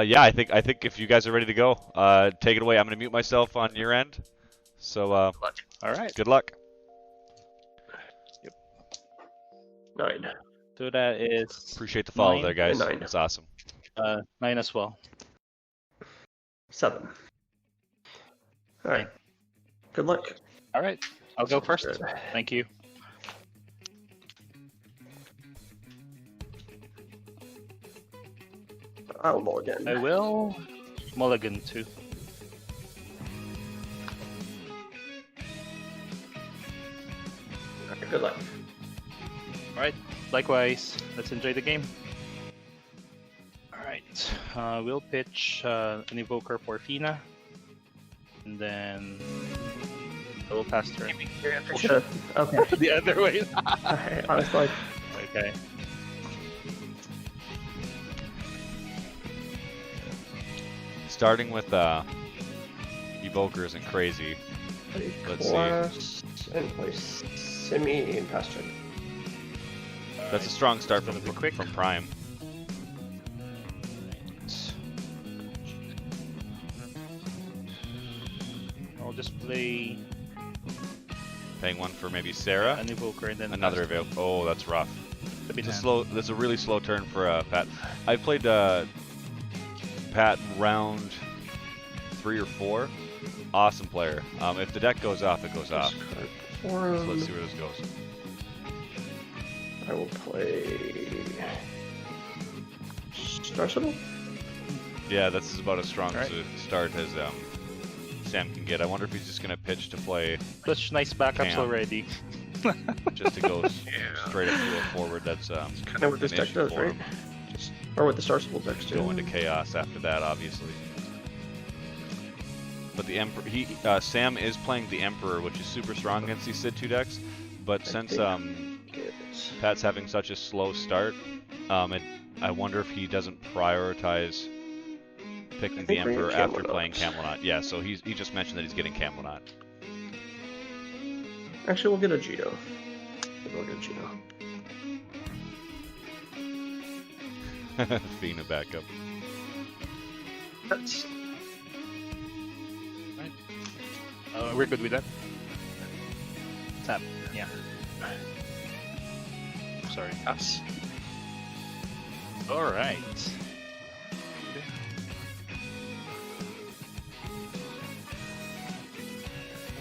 Yeah, I think if you guys are ready to go, take it away. I'm gonna mute myself on your end. So All right. good luck. Yep. 9. So that is Appreciate the follow 9. there, guys. 9. That's awesome. 9 as well. 7. All right. Good luck. All right. I'll go first. Good. Thank you. I will mulligan. I will mulligan too. Good luck. All right. Likewise. Let's enjoy the game. All right. We'll pitch an Evoker for Fina, and then I will pass turn. Sure. Okay. The other way. Alright, I was like, Okay. Starting with Evokers isn't crazy. Let's see. class and play semi and pass turn. That's a strong start Gonna from be quick. Prime. I'll just play Paying one for maybe Sarah. an Evoker and then Another pass turn. Evoker. Oh, that's rough. Could be It's a hand. slow. That's a really slow turn for Pat. I played Pat round 3 or 4. Awesome player. If the deck goes off, it goes off. Discard So forum. let's see where this goes. I will play Star Symbol. Yeah, this is about as strong Alright. a start as Sam can get. I wonder if he's just gonna pitch to play Such nice backups Cam. already. just to go straight up to a forward. That's Kind of what this an deck issue does, for right? him. Or what the Star Symbol decks do. Go into chaos after that, obviously. But the Emperor, Sam is playing the Emperor, which is super strong against these Sid 2 decks. But since Pat's having such a slow start, I wonder if he doesn't prioritize picking the think we're Emperor getting after playing Camelot. Camelot. Yeah, so he just mentioned that he's getting Camelot. Actually, we'll get a Gito. We'll get a Gito. Fina backup. That's We're good with that. Tap. Yeah. Sorry. us. All right.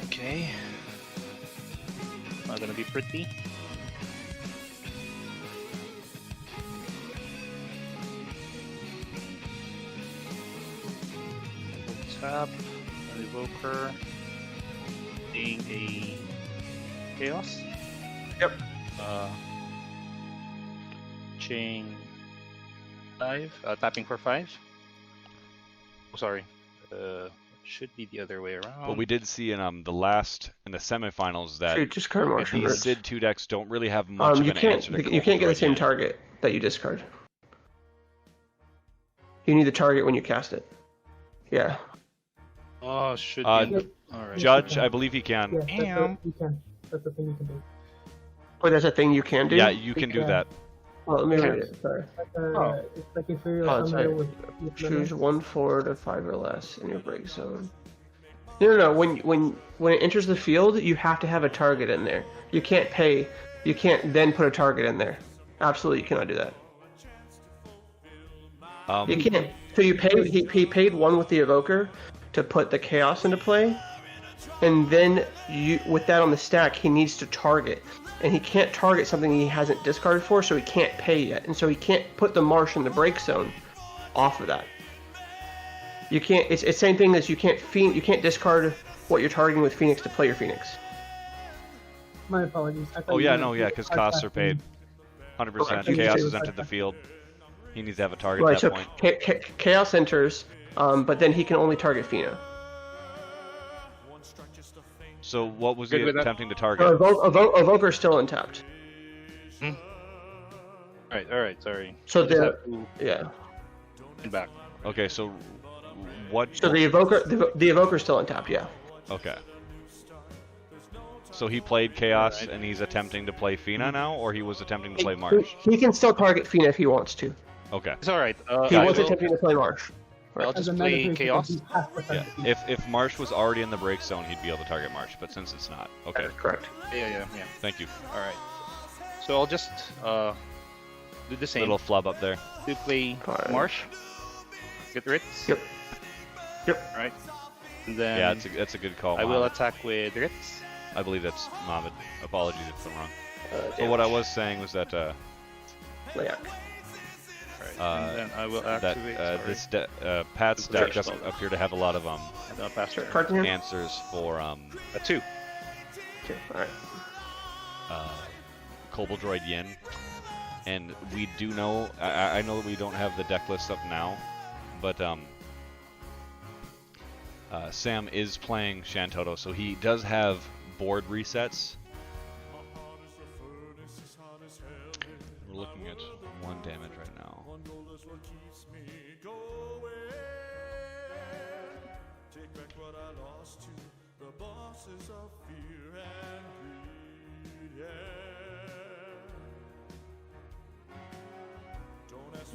Okay. Not gonna be pretty. Tap. An Evoker. Being a Chaos. Yep. Chain 5. Tapping for 5. Oh, sorry. Should be the other way around. But we did see in the semifinals that So you discard Marche and these Ritz. Sid 2 decks don't really have much of You an can't answer to you can't get the right same now. target that you discard. You need the target when you cast it. Yeah. Oh, should Uh, be. Alright. Judge, I believe he can. Yeah, that's Damn. what you can. That's the thing you can do. Oh, that's a thing you can do? Yeah, you can do Yeah. that. Well, let me Okay. read it. Sorry. Oh. It's like if you're Oh, somewhere sorry. with Choose 1 forward of 5 or less in your break zone. No. When it enters the field, you have to have a target in there. You can't pay. You can't then put a target in there. Absolutely, you cannot do that. You can't. So you pay. He paid 1 with the Evoker to put the Chaos into play, and then with that on the stack, he needs to target, and he can't target something he hasn't discarded for, so he can't pay yet, and so he can't put the Marche in the break zone off of that. You can't. It's the same thing as you can't discard what you're targeting with Phoenix to play your Phoenix. My apologies. I thought Oh you yeah, meant no, yeah, because costs are paid. 100%. Okay. Chaos has entered the field. He needs to have a target Right. at So that point. Chaos enters, but then he can only target Fina. So what was Good he with that. attempting to target? Evoker's still untapped. Alright, sorry. So Just have to yeah. get back. Okay, so what? So the Evoker's still untapped. Yeah. Okay. So he played Chaos Alright. and he's attempting to play Fina now, or he was attempting to play Marche? He can still target Fina if he wants to. Okay. It's alright. He Yeah, was I will- attempting to play Marche. I'll As just a play mana Chaos. creature, he has to Yeah. send it. If Marche was already in the break zone, he'd be able to target Marche, but since it's not, okay. Correct. Yeah. Thank you. Alright. So I'll just do the same. Little flub up there. To play Fine. Marche. Get Ritz. Yep. Alright. And then Yeah, that's a good call. I will Mohammed. attack with Ritz. I believe that's Mohammed. Apologies if I'm wrong. But Damage. what I was saying was that Layak. And then I will that activate. this Pat's Sure. deck doesn't appear to have a lot of pass turn. Card in hand? answers for A 2. Okay, alright. Koboldroid Yin, and we do know. I know that we don't have the deck list up now, but Sam is playing Shantoto, so he does have board resets. We're looking at 1 damage right now.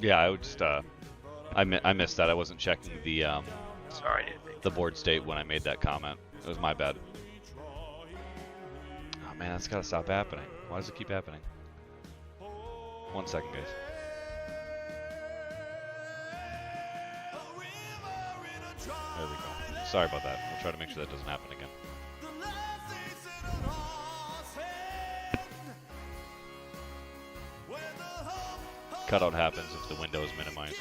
Yeah, I would just I missed that. I wasn't checking the Sorry, I didn't make the board state when I made that comment. It was my bad. Oh man, that's gotta stop happening. Why does it keep happening? 1 second, guys. There we go. Sorry about that. We'll try to make sure that doesn't happen again. Cutout happens if the window is minimized.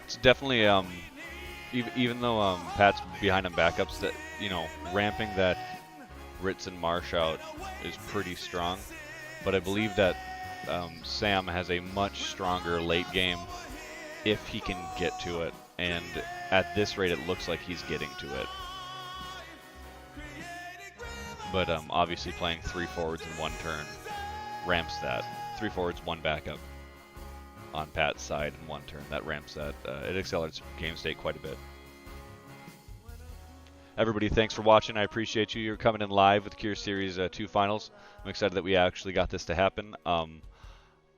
It's definitely even though Pat's behind on backups, that ramping that Ritz and Marche out is pretty strong, but I believe that Sam has a much stronger late game if he can get to it, and at this rate it looks like he's getting to it. But obviously playing 3 forwards in 1 turn ramps that. 3 forwards, 1 backup on Pat's side in 1 turn. That ramps that. It accelerates game state quite a bit. Everybody, thanks for watching. I appreciate you. You're coming in live with Cure Series 2 finals. I'm excited that we actually got this to happen.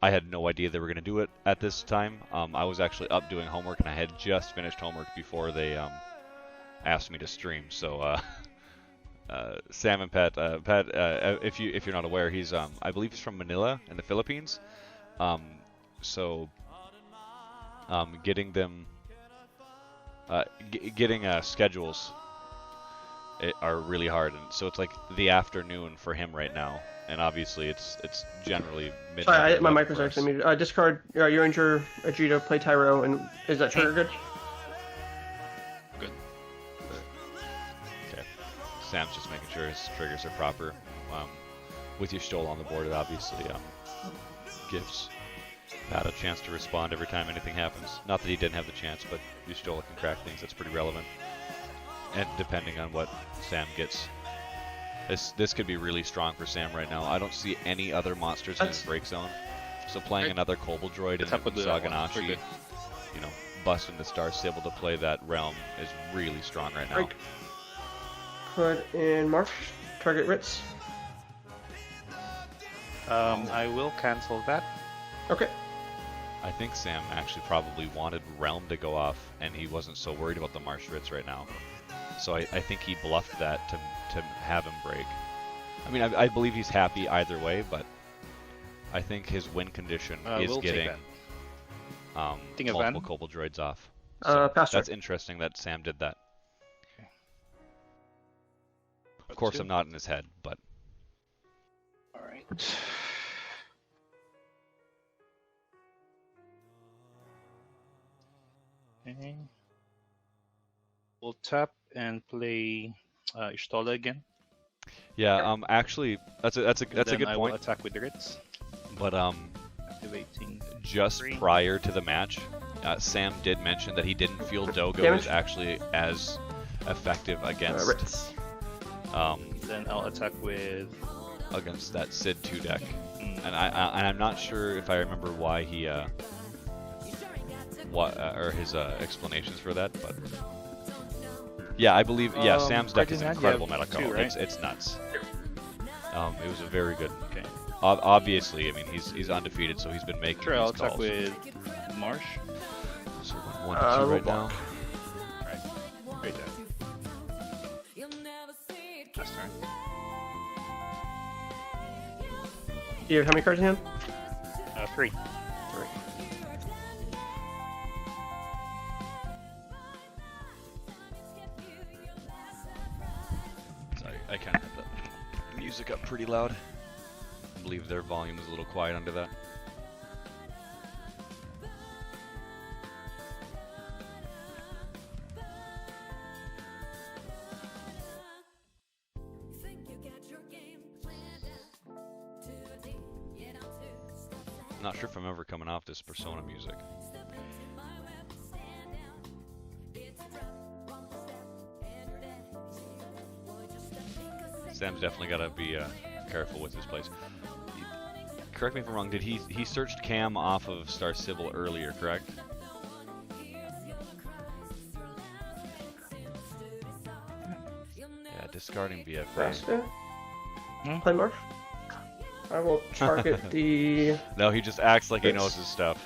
I had no idea they were going to do it at this time. I was actually up doing homework, and I had just finished homework before they asked me to stream. So Sam and Pat, if you're not aware, he's I believe he's from Manila in the Philippines. So getting them getting schedules are really hard, and so it's like the afternoon for him right now, and obviously it's generally midnight. Sorry, my mic was actually muted. Discard your injure Ajita, play Tyro, and is that trigger good? Good. Okay. Sam's just making sure his triggers are proper. With your Stoll on the board, it obviously gives Pat a chance to respond every time anything happens. Not that he didn't have the chance, but your Stoll can crack things. That's pretty relevant. And depending on what Sam gets, this could be really strong for Sam right now. I don't see any other monsters in his break zone. So playing another Koboldroid and Saganashi, busting the Star Sibyl to play that realm is really strong right now. Break. Put in Marche, target Ritz. I will cancel that. Okay. I think Sam actually probably wanted Realm to go off, and he wasn't so worried about the Marche Ritz right now. So I think he bluffed that to have him break. I mean, I believe he's happy either way, but I think his win condition is we'll getting multiple Koboldroids off. So Pass turn. that's interesting that Sam did that. Okay. Of course, I'm not in his head, but All right. Okay. We'll tap and play Ishtola again. yeah. Actually, that's a good I will point. attack with the Ritz. But Activating. just 3. prior to the match, Sam did mention that he didn't feel Dogo Damage. is actually as effective against Ritz. Then I'll attack with. against that Sid 2 deck. Mm, And I'm not sure if I remember why he or his explanations for that, but yeah, I believe Sam's deck is an Ferdinand, you incredible have meta 2, call. right? It's nuts. It was a very good. Okay. Obviously, I mean he's undefeated, so he's been making Sure, these I'll calls. talk with Marche. So 1 to 2 right now. Right there. Last turn. You have how many cards in hand? 3. 3. Sorry, I kind of have the music up pretty loud. I believe their volume is a little quiet under that. I'm not sure if I'm ever coming off this Persona music. Sam's definitely got to be careful with this place. Correct me if I'm wrong, did he searched Cam off of Star Sibyl earlier, correct? Yeah, discarding BFA. Faster. Play Marche. I will target the... No, he just acts like he knows his stuff.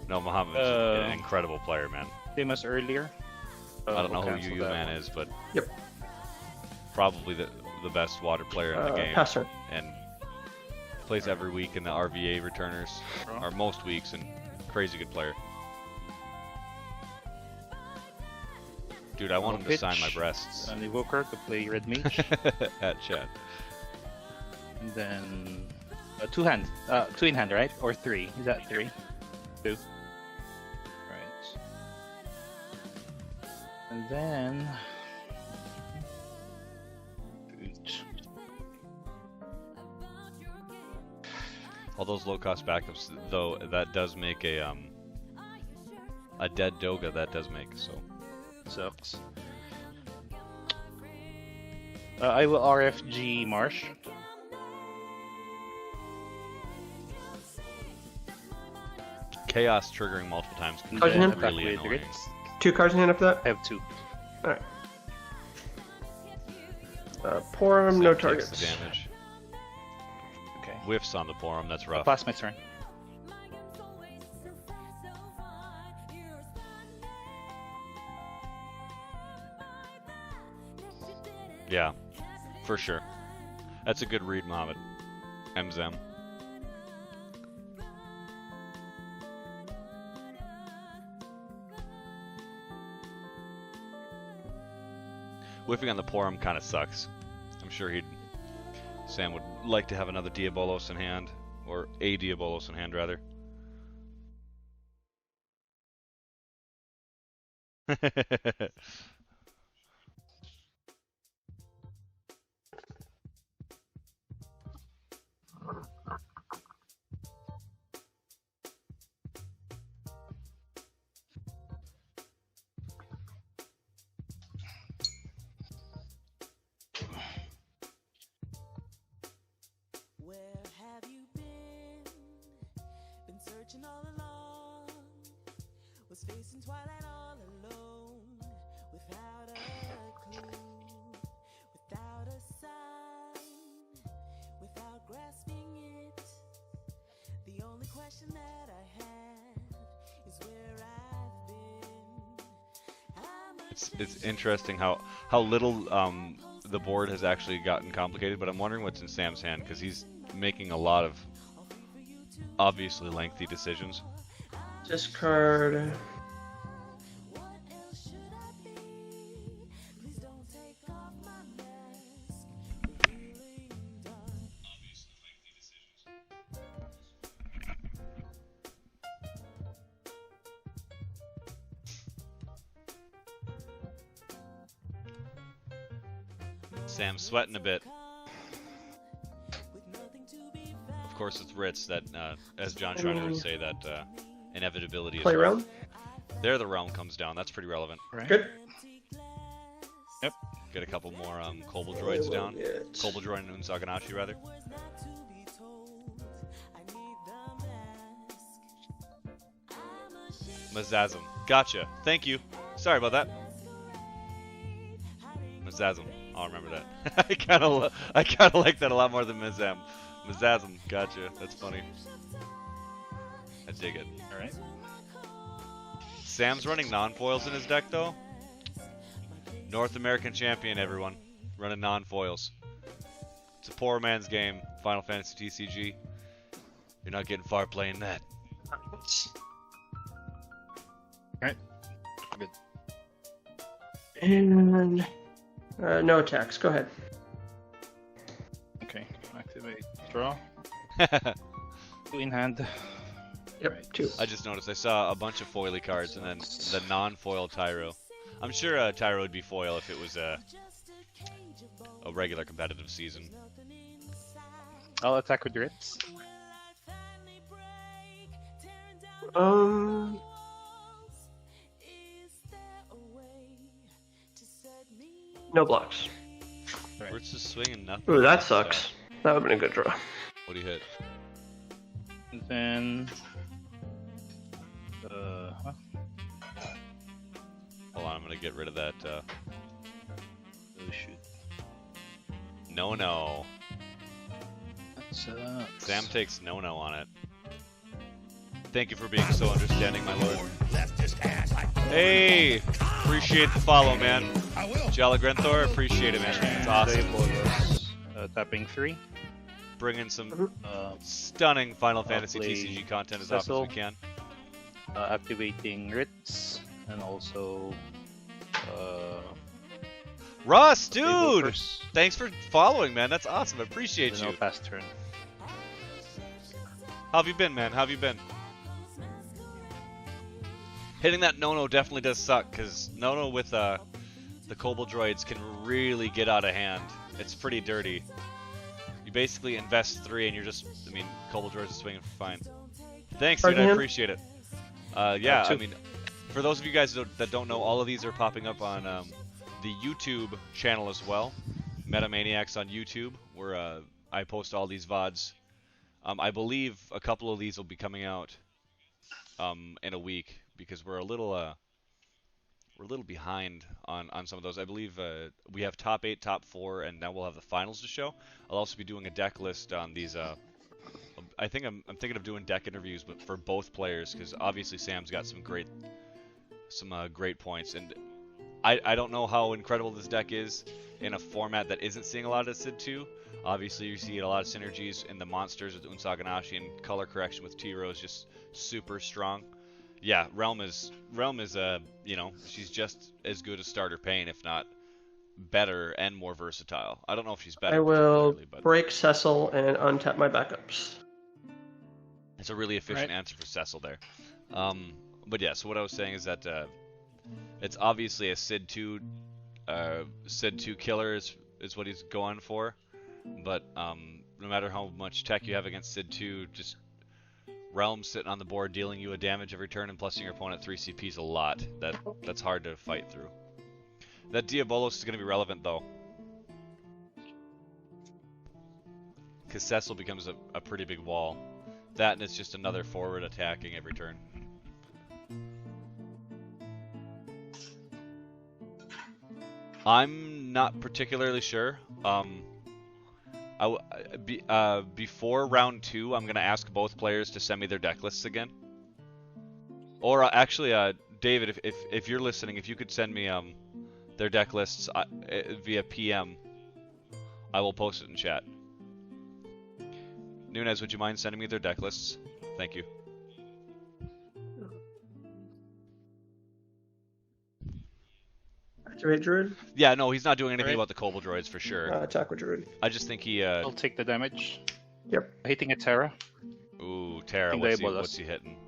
No, Muhammad's an incredible player, man. Famous earlier. I don't know we'll who cancel Yu that Man one. is, but Yep. probably the best water player in the game. Pass turn. And plays every week in the RVA returners, or most weeks, and crazy good player. Dude, I want him to sign my breasts. An Evoker to play Red Mage. At chat. And then 2 in hand, right? Or 3? Is that 3? 2. Right. And then All those low-cost backups, though, that does make a dead Doga. That does make so. sucks. I will RFG Marche. Chaos triggering multiple times can Cards in be hand? really Attack with annoying. Ritz. 2 cards in hand after that? I have 2. Alright. Porum, Sam no takes targets. the damage. Okay. Whiffs on the Porum, that's I'll rough. pass my turn. Yeah, for sure. That's a good read, Mohammed. MZM. Whiffing on the Porum kind of sucks. I'm sure Sam would like to have another Diabolos in hand, or a Diabolos in hand, rather. Searching all along, was facing twilight all alone, without a clue, without a sign, without grasping it. The only question that I have is where I've been. It's interesting how little the board has actually gotten complicated, but I'm wondering what's in Sam's hand, because he's making a lot of obviously lengthy decisions. Discard. Sam's sweating a bit. Of course, it's Ritz that, as John Schreiner would say, that inevitability is Play right. realm. There, the realm comes down. That's pretty relevant. Right. Good. Yep. Get a couple more Kobold droids down. Get- Kobold droid and Unsaganashi, rather. Mazazm. Gotcha. Thank you. Sorry about that. Mazazm. I'll remember that. I kind of like that a lot more than Mizam. Mazasm, gotcha. That's funny. I dig it. All right. Sam's running non-foils in his deck, though. North American champion, everyone. Running non-foils. It's a poor man's game, Final Fantasy TCG. You're not getting far playing that. Alright. Good. And no attacks. Go ahead. Okay. Activate. Draw. 2 in hand. Yep. Right. 2. I just noticed I saw a bunch of foily cards and then the non-foil Tyro. I'm sure Tyro would be foil if it was a regular competitive season. I'll attack with Ritz. No blocks. Right. Ritz is swinging nothing. Ooh, that sucks. That would have been a good draw. What do you hit? And then. Huh? Hold on, I'm gonna get rid of that. Oh shoot. No. That's Sam takes no on it. Thank you for being so understanding, my lord. Hey! Appreciate the follow, man. Jala Grenthor, appreciate it, man. It's awesome. Tapping 3. Bringing some Mm-hmm. stunning Final Fantasy play TCG content as often as we can. Activating Ritz. And also. Russ, dude! Evokers. Thanks for following, man. That's awesome. I appreciate Then you. I'll pass turn. How have you been, man? How have you been? Hitting that no definitely does suck, because no with the Kobold Droids can really get out of hand. It's pretty dirty. You basically invest 3 and you're just, I mean, Kobold Droids are swinging fine. Thanks, dude. I appreciate it. Yeah, I mean, for those of you guys that don't know, all of these are popping up on the YouTube channel as well. MetaManiacs on YouTube, where I post all these VODs. I believe a couple of these will be coming out in a week because we're a little behind on some of those. I believe we have top 8, top 4, and now we'll have the finals to show. I'll also be doing a deck list on these. I think I'm thinking of doing deck interviews, but for both players, because obviously Sam's got some great points, and I don't know how incredible this deck is in a format that isn't seeing a lot of Sid 2. Obviously, you see a lot of synergies in the monsters with Unsaganashi, and color correction with T Rose just super strong. Yeah, Realm is you know, she's just as good as Starter Pain, if not better and more versatile. I don't know if she's better. I will but break Cecil and untap my backups. it's a really efficient answer for Cecil there. But yeah, so what I was saying is that it's obviously a Sid 2 killer is what he's going for. But no matter how much tech you have against Sid 2, just Realm sitting on the board dealing you a damage every turn and plusing your opponent 3 CP is a lot. That's hard to fight through. That Diabolos is going to be relevant though, because Cecil becomes a pretty big wall. That and it's just another forward attacking every turn. I'm not particularly sure. Before round 2, I'm gonna ask both players to send me their deck lists again. Or actually, David, if you're listening, if you could send me their deck lists via PM, I will post it in chat. Nunez, would you mind sending me their deck lists? Thank you. Activate Druid. Yeah, no, he's not doing anything about the Kobold Droids for sure. Attack with Druid. I just think he. I'll take the damage. Yep. Hitting a Terra. Ooh, Terra, Hitting what's he hitting?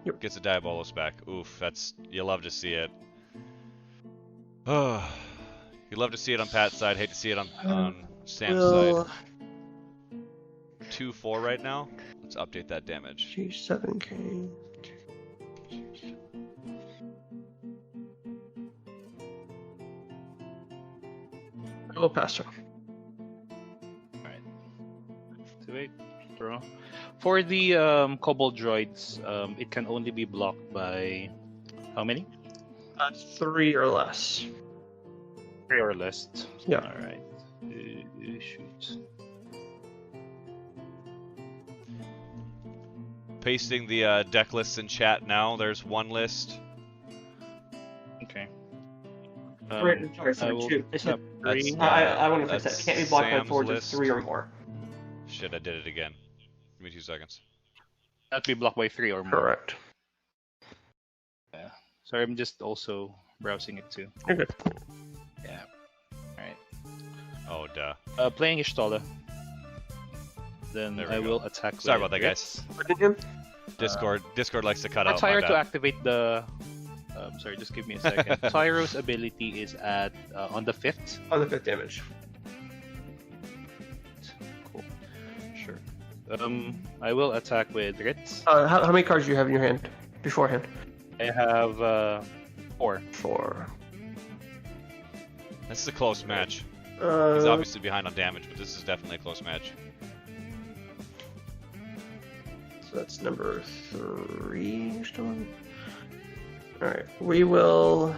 Yep. Gets a Diabolos back. Oof, you love to see it. Oh, you love to see it on Pat's side. Hate to see it on Sam's side. 2-4 right now. Let's update that damage. G7K. I will pass turn. Alright. Activate. Draw. For the Kobold Droids, it can only be blocked by how many? 3 or less. 3 or less. Yeah. Alright. Shoot. Pasting the deck lists in chat now. There's one list. Okay. Sorry, I sorry, will two. tap That's- three. I want to fix that. That's Can't be blocked by Sam's forwards of list. 3 or more. Shit, I did it again. Give me 2 seconds. Not be blocked by 3 or more. Correct. Yeah. Sorry, I'm just also browsing it too. You're good. Yeah. Alright. Oh, duh. Playing Ishtola. Then There we I go. will attack. Sorry with about that, guys. What did you? Discord likes to cut out. Tyro My to bad. activate the. Sorry, just give me a second. Tyro's ability is at on the 5th. On the 5th damage. Cool. Sure. I will attack with Ritz. How many cards do you have in your hand beforehand? I have 4. 4. This is a close match. He's Uh, obviously behind on damage, but this is definitely a close match. so that's number 3 still on. Alright, we will.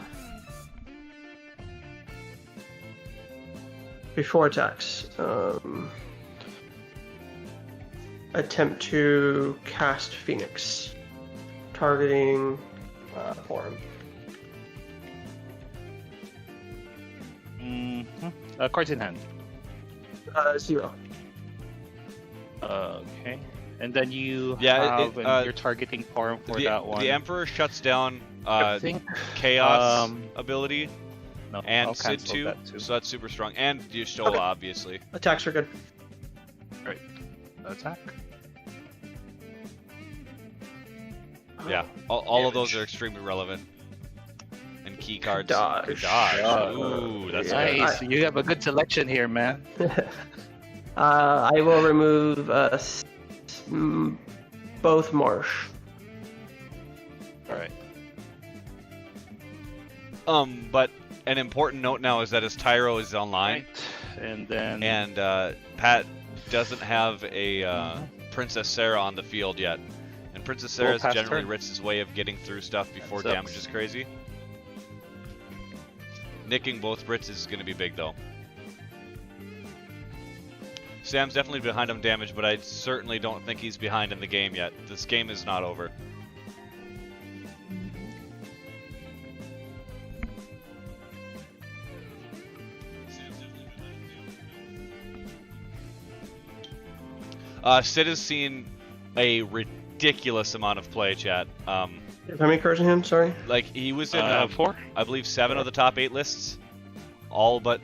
Before attacks, attempt to cast Phoenix, targeting Forum. Cards in hand. 0. Okay. And then you Yeah, have you're targeting farm for that one. The Emperor shuts down I think Chaos ability no, and I'll Sid cancel 2, that too. so that's super strong. And Y'shtola, Okay. obviously. Attacks are good. Attack. Yeah, all of those are extremely relevant. And key cards. Dodge. Dodge. Ooh, that's Yeah. good. Nice. You have a good selection here, man. I will remove both Marche. Alright. But an important note now is that his Tyro is online, And then and Pat doesn't have a Princess Sarah on the field yet. And Princess Sarah is pass generally turn. Ritz's way of getting through stuff before That damage sucks. is crazy. Nicking both Ritz is going to be big, though. Sam's definitely behind on damage, but I certainly don't think he's behind in the game yet. This game is not over. Sid has seen a ridiculous amount of play, chat. How many cards in hand? Sorry. Like, he was in, 4. I believe, 7 of the top 8 lists. All but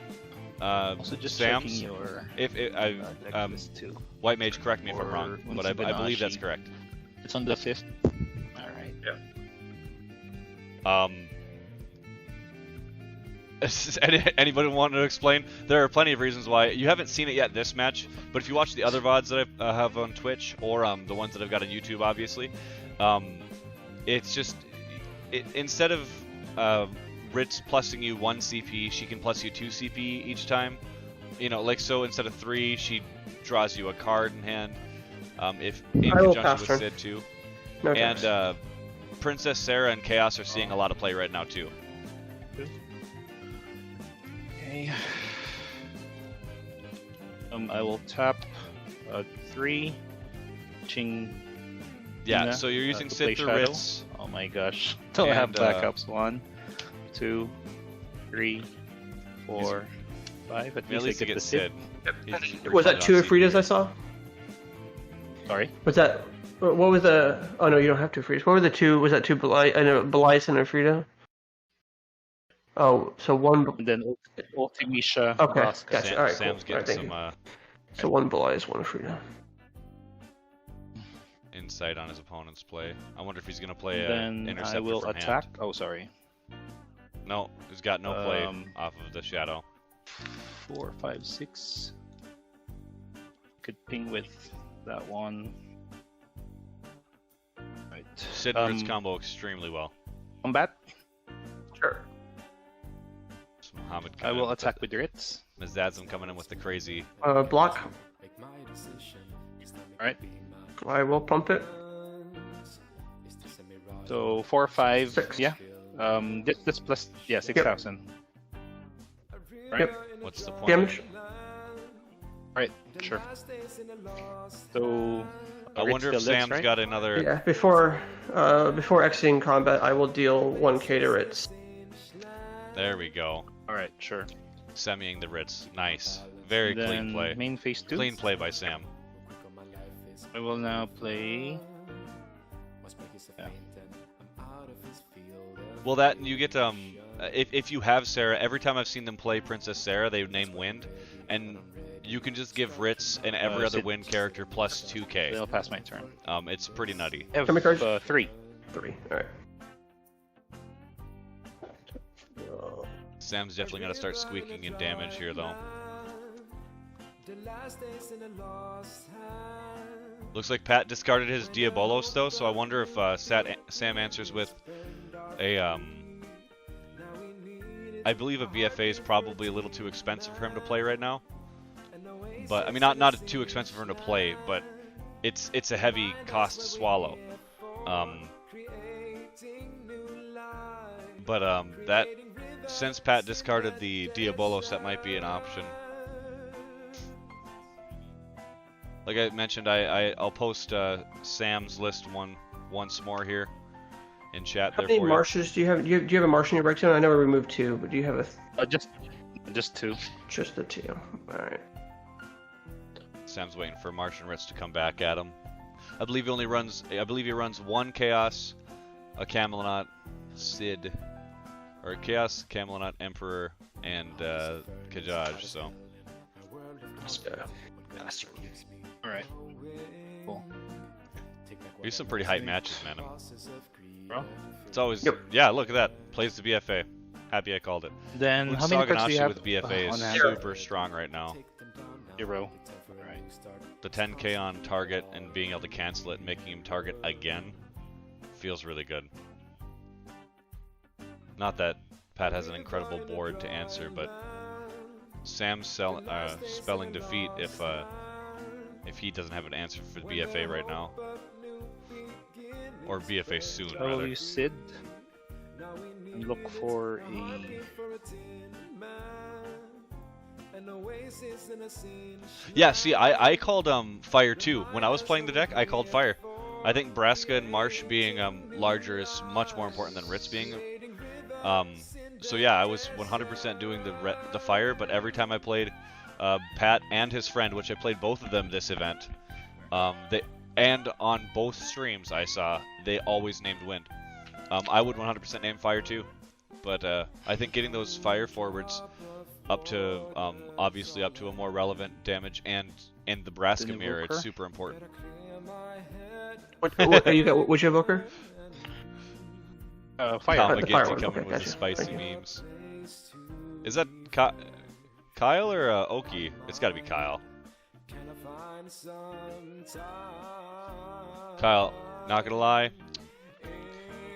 Also just Sam's. checking your If it, deck list too. White Mage, correct me if I'm Or wrong, but I believe that's Fibonacci. correct. It's on the 5th. Alright. Anybody want to explain? There are plenty of reasons why. You haven't seen it yet this match, but if you watch the other VODs that I have on Twitch, or the ones that I've got on YouTube, obviously, it's just, instead of Ritz plussing you 1 CP, she can plus you 2 CP each time. You know, like, so instead of 3, she draws you a card in hand. If in I will conjunction pass with turn. Sid too. No And attacks. Princess Sarah and Chaos are seeing a lot of play right now too. Okay. I will tap 3. Ching. Yeah, Yeah, so you're using to play Sid through Shadow. Ritz. Oh my gosh. Don't have And, backups. 1, 2, 3, 4, 5. At At least least I you get get the Sid. Sid. Was that 2 Afritas I saw? Sorry. Was that? What was the? Oh no, you don't have 2 Afritas. What were the 2? Was that 2 Belias? I know Belias and Afrita. Oh, so 1. And then Ultimisha. Okay, Rosca. gotcha. All right, Sam's cool. All getting right, some So 1 Belias, 1 Afrita. insight on his opponent's play. I wonder if he's gonna play And an then interceptor I will from attack. hand. Oh, sorry. No, he's got no play Um, off of the shadow. 4, 5, 6. Could ping with that one. Right. Sid and Ritz combo extremely well. Combat. Sure. So Muhammad I coming will in with attack with Ritz. Mizadzim coming in with the crazy. Block. Alright. I will pump it. So 4, 5. 6. Yeah. This plus 6,000. Right. Yep. What's the point? Damage. Alright, sure. So, I wonder if Ritz still lives, Sam's right? got another. Yeah, before exiting combat, I will deal 1k to Ritz. There we go. Alright, sure. Semiing the Ritz. Nice. Very Then clean play. main phase 2. Clean play by Sam. I will now play. Yeah. Well, that you get if you have Sarah, every time I've seen them play Princess Sarah, they name Wind, and you can just give Ritz and every other Sid. Wind character plus 2k. Then I'll pass my turn. It's pretty nutty. I have, How many cards? 3. 3. Alright. Sam's definitely gonna start squeaking in damage here, though. Looks like Pat discarded his Diabolos though, so I wonder if Sam answers with a I believe a BFA is probably a little too expensive for him to play right now. But I mean, not too expensive for him to play, but it's a heavy cost to swallow. That since Pat discarded the Diabolos, that might be an option. Like I mentioned, I'll post Sam's list once more here in chat. How There many for Marches do you have? Do you have a Marche in your breakdown? I know we removed 2, but do you have Just 2. just the 2? Alright. you. Sam's waiting for Marche and Ritz to come back at him. I believe he runs 1 Chaos, a Camelot, Sid, or Chaos, Camelot, Emperor, and Kajaj. So. Alright. Cool. These are some pretty hype matches, man. Bro. It's always Yep. Yeah, look at that. Plays the BFA. Happy I called it. Then Luke how many cards do you Saganashi have with BFA on is hand? super strong right now. 0. Alright. The 10k on target and being able to cancel it, making him target again, feels really good. Not that Pat has an incredible board to answer, but Sam's spelling defeat if he doesn't have an answer for the BFA right now. Or BFA soon, I will rather. use Sid and look for a. Yeah, see, I called Fire too. When I was playing the deck, I called Fire. I think Braska and Marche being larger is much more important than Ritz being. So yeah, I was 100% doing the Fire, but every time I played Pat and his friend, which I played both of them this event, and on both streams I saw, they always named Wind. I would 100% name Fire too, but I think getting those Fire forwards up to obviously up to a more relevant damage and the Braska mirror, it's super important. What you got? Which Evoker? Fire. Tom the Fire McGinty one, coming okay, with the gotcha. spicy Thank you. memes. Is that Kyle or Oki? It's got to be Kyle. Kyle, not gonna lie,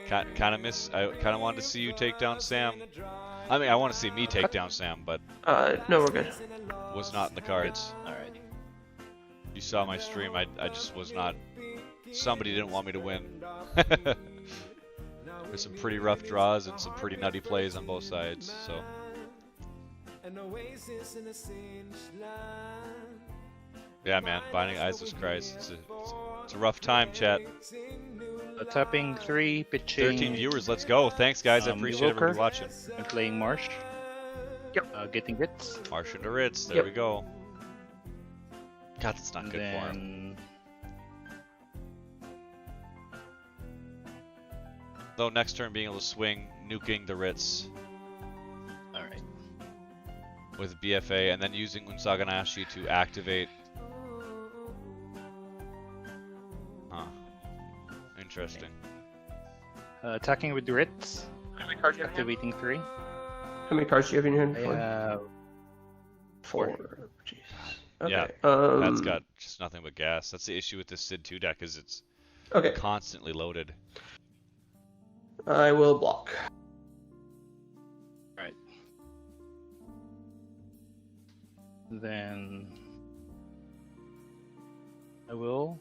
kind of wanted to see you take down Sam. I mean, I want to see me take down Sam, but No, we're good. was not in the cards. Alright. You saw my stream. I just was not. Somebody didn't want me to win. There's some pretty rough draws and some pretty nutty plays on both sides. So. Yeah, man. Binding Eyes of Christ. It's a rough time, chat. Tapping 3, pitching. 13 viewers. Let's go. Thanks, guys. I appreciate Evoker. everybody watching. And playing Marche. Yep. Getting Ritz. Marche into Ritz. There Yep. we go. God, that's not And good for him. then Though next turn being able to swing, nuking the Ritz alright. with BFA, and then using Unsaganashi to activate. Huh. Interesting. Attacking with Ritz. How many cards do you have? Activating 3. How many cards do you have in your hand? I have 4. Jeez. Okay. Yeah, That's got just nothing but gas. That's the issue with this Sid 2 deck, is it's Okay. constantly loaded. I will block. Right. Then I will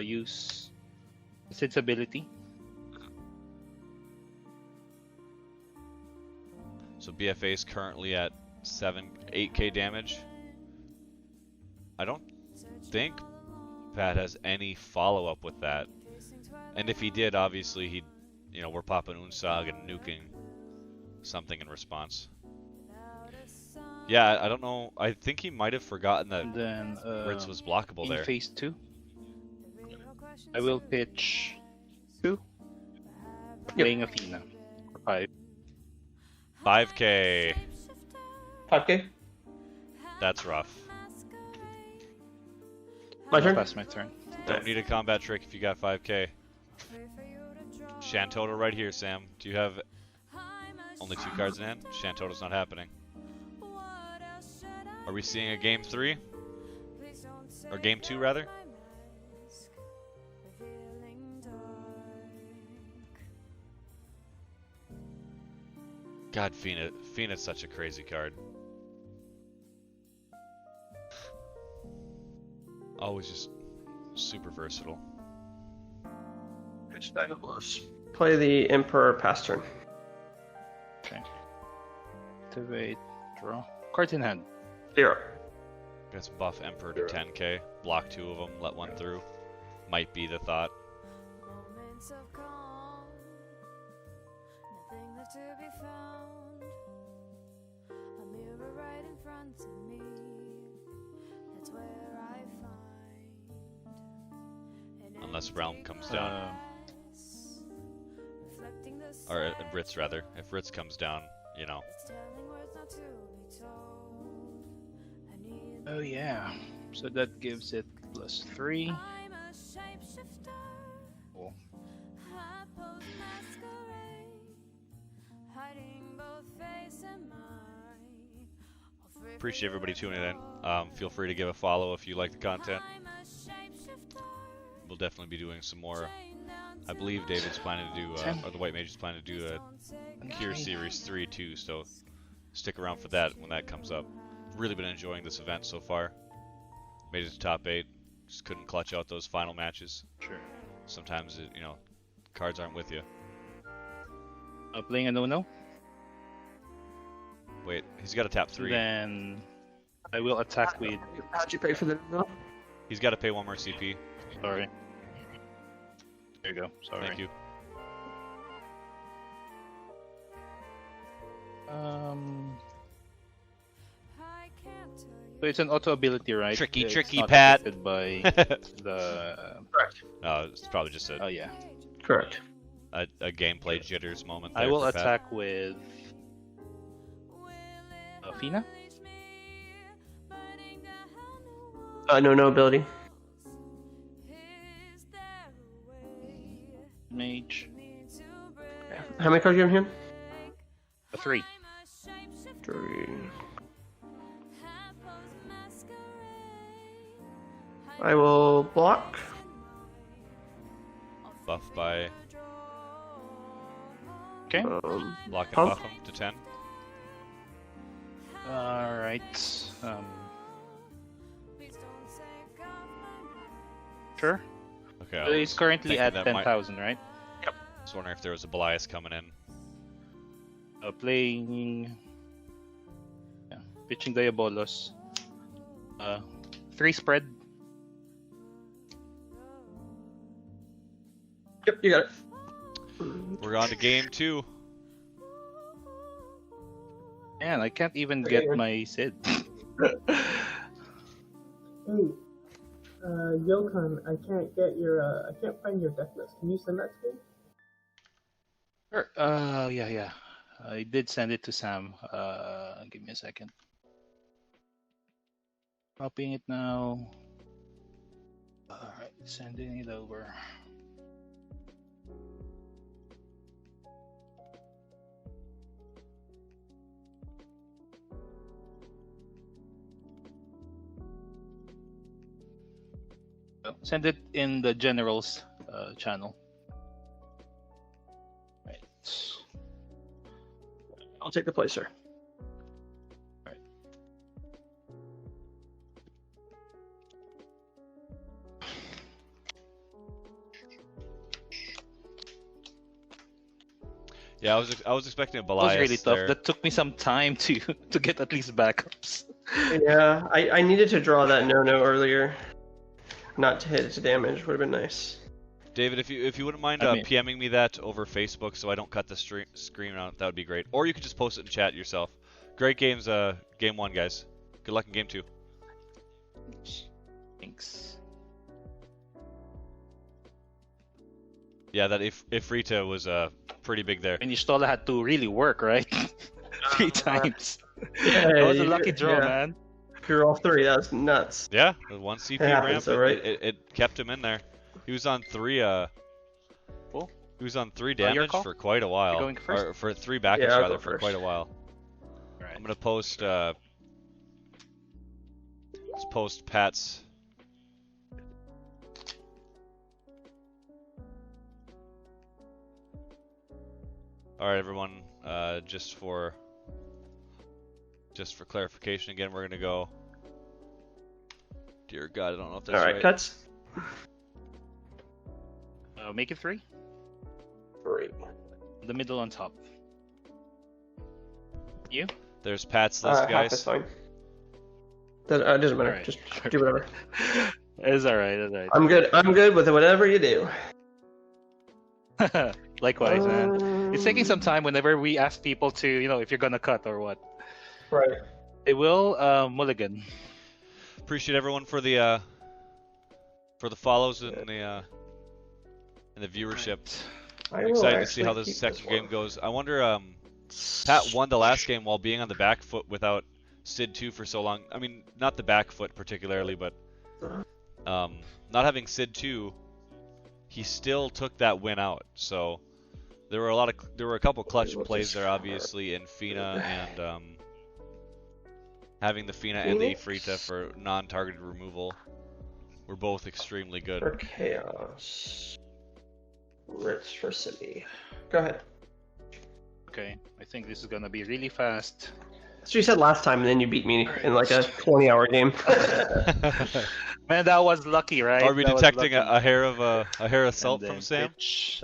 use Sid's ability. So BFA is currently at 8k damage. I don't think Pat has any follow-up with that. And if he did, obviously he'd, we're popping Unsag and nuking something in response. Yeah, I don't know. I think he might have forgotten that And then Ritz was blockable in there. phase 2, I will pitch 2, playing Athena for 5. 5K. 5K. That's rough. My turn. Pass my turn. Don't need a combat trick if you got 5K. Shantoto right here, Sam. Do you have only 2 cards in hand? Shantoto's not happening. Are we seeing a game 3? Or game 2, rather? God, Feena's such a crazy card. Always just super versatile. Play the Emperor pass turn. Okay. Activate, draw. Cards in hand. 0. Let's buff Emperor to 10k, block 2 of them, let 1 through. Might be the thought. Moments of calm, nothing left to be found. A mirror right in front of me, that's where I find an Unless Realm comes down. reflecting the Or Ritz, rather. If Ritz comes down, it's telling words not to be told. I need Oh yeah. So that gives it +3. I'm a shapeshifter. Cool. I pose masquerade, hiding both face and mind. All free Appreciate everybody tuning in. Feel free to give a follow if you like the content. I'm a shapeshifter. We'll definitely be doing some more. I believe David's planning to do, or the White Mage is planning to do a Cure Series 3 too, so stick around for that when that comes up. Really been enjoying this event so far. Made it to top 8. Just couldn't clutch out those final matches. Sure. Sometimes, cards aren't with you. Playing a no-no. Wait, he's got to tap 3. Then I will attack with. How'd you pay for the no? He's got to pay 1 more CP. Sorry. There you go. Sorry. Thank you. I can't tell you. So it's an auto ability, right? Tricky, It's tricky, not Pat. affected by the. Correct. It's probably just Oh yeah. Correct. a gameplay jitters moment. I there will for Pat. attack with Athena. No ability. Mage. How many cards do you have in hand? A 3. 3. I will block. Buff by Okay. block and Pump. buff him to 10. Alright. Sure. Okay. I So was he's currently thinking at that might- 10,000, right? was wondering if there was a Belias coming in. Playing. Yeah. Pitching Diabolos. 3 spread. Yep, you got it. We're on to game 2. Man, I can't even Okay, get my Sid. Hey, Yokan, I can't get your, I can't find your deck list. Can you send that to me? Sure. Yeah. I did send it to Sam. Give me a second. Copying it now. Alright, sending it over. Send it in the generals channel. Right. I'll take the placer. Yeah, I was expecting a That Belias was really tough. there. That took me some time to get at least backups. Yeah, I needed to draw that no earlier. Not to hit it to damage would have been nice. David, if you wouldn't mind I mean- PMing me that over Facebook so I don't cut the screen out, that would be great. Or you could just post it in chat yourself. Great games, game 1, guys. Good luck in game 2. Thanks. Yeah, that Ifrita was pretty big there. And Stola had to really work, right? 3 times. Yeah, That was a you- lucky draw, yeah. man. If you're all 3, that was nuts. Yeah, with 1 CP It happens, ramp, though, right? it kept him in there. He was on 3. Cool. He was on 3 Your damage call? for quite a while. You're going first? Or for 3 backups Yeah, I'll rather go for first. quite a while. Alright. I'm gonna post let's post Pat's. All right, everyone. Just for clarification again, we're gonna go. Dear God, I don't know if that's All right, right. cuts. Make it 3. 3. The middle on top. You? There's Pat's list, Half is guys. fine. Doesn't matter. Alright. Just do whatever. It's alright, it's alright. I'm good with whatever you do. Likewise, man. It's taking some time whenever we ask people to, if you're gonna cut or what. Right. They will mulligan. Appreciate everyone for the follows and the viewership. I I'm will excited to see actually how this keep second one. game goes. I wonder, Pat won the last game while being on the back foot without Sid 2 for so long. I mean, not the back foot particularly, but not having Sid 2, he still took that win out. So there were a couple clutch plays there, obviously, in Fina and having the Fina and the Ifrita for non-targeted removal were both extremely good. For Chaos. Ritz for City. Go ahead. Okay, I think this is gonna be really fast. That's what you said last time, and then you beat me in like a 20-hour game. Man, that was lucky, right? Are we That was detecting lucky. a hair of salt And from then Sam? Pitch,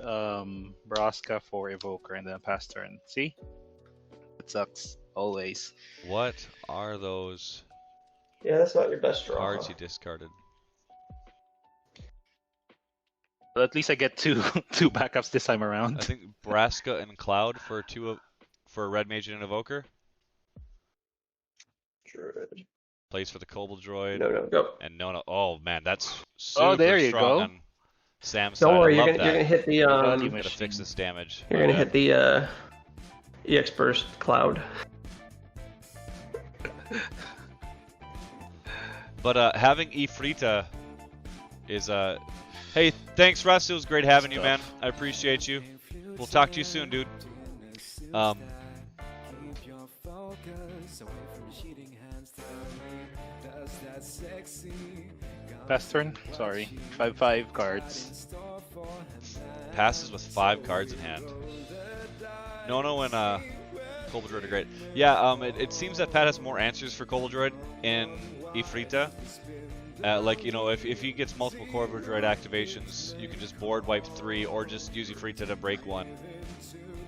Braska for Evoker, and then pass turn. See? It sucks. Always. What are those Yeah, that's not your best draw. cards you discarded? But at least I get two backups this time I around. think Braska and Cloud for a Red Mage and an Evoker. Druid. Plays for the Kobold Droid. No, go. And no. Oh man, that's super there you strong go. on Sam's side. Don't worry, I you're love gonna hit the Bloody Gotta fix this damage. you're gonna hit the EX Burst Cloud. But having Ifrita is hey, thanks Russ. It was great having you, man. I appreciate you. We'll talk to you soon, dude. Pass turn? Sorry. 5/5 cards. Passes with 5 cards in hand. Nono and Kobold Droid are great. Yeah, it seems that Pat has more answers for Kobold Droid and Ifrita. Like, if he gets multiple Kobold Droid activations, you can just board wipe 3 or just use Ifrita to break 1.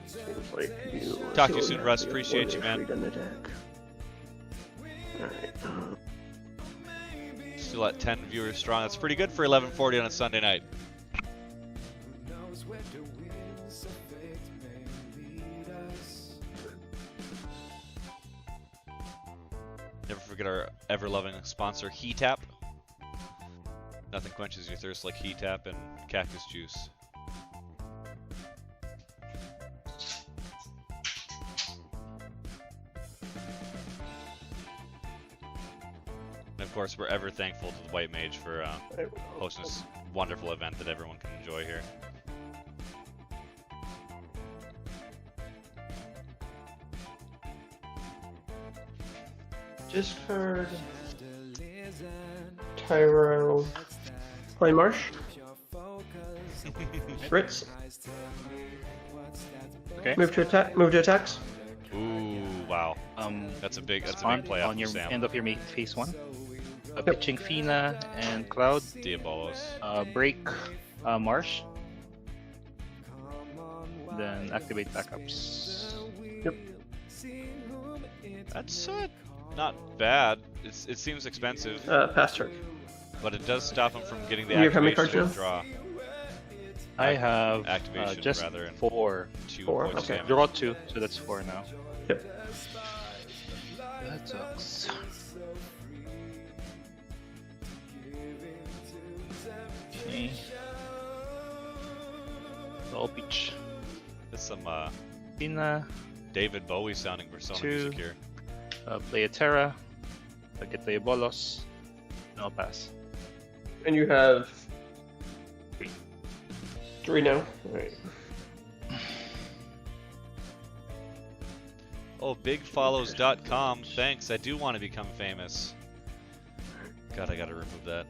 Seems like you Talk to you soon, Russ. Appreciate you, man. Alright. Still at 10 viewers strong. That's pretty good for 11:40 on a Sunday night. Never forget our ever-loving sponsor, Heatap. Nothing quenches your thirst like Heatap and cactus juice. And of course, we're ever thankful to the White Mage for hosting this wonderful event that everyone can enjoy here. Discard. Tyro. Play Marche. Ritz. Okay. Move to attack. Move to attacks. Ooh, wow. That's a big play on off your of Sam. end of your phase 1. Pitching Fina and Cloud. Diabolos. Break Marche. Then activate backups. Yep. That's not bad. It seems expensive, Pass turn. but it does stop him from getting the You have how many activation cards to draw. I have Activation, just rather, and 4. 2 4? points Okay. damage. Draw 2, so that's 4 now. Yep. That sucks. Okay. All peach. That's some Tina, David Bowie sounding Persona 2. music here. play a Terra, get the Bolos, and I'll pass. And you have 3 now. Alright. Oh, bigfollows.com. Thanks. I do want to become famous. God, I gotta remove that.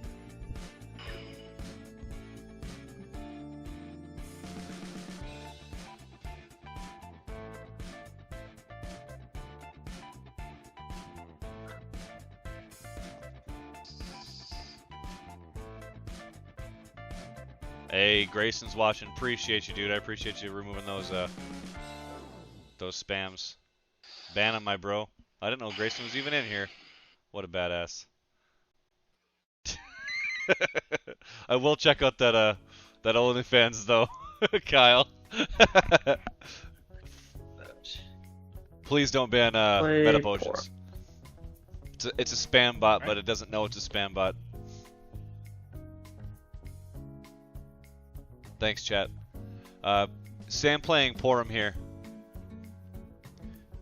Hey, Grayson's watching. Appreciate you, dude. I appreciate you removing those spams. Ban him, my bro. I didn't know Grayson was even in here. What a badass. I will check out that OnlyFans though, Kyle. Please don't ban Meta Potions. It's a spam bot, but it doesn't know it's a spam bot. Thanks, chat. Sam playing Porum here.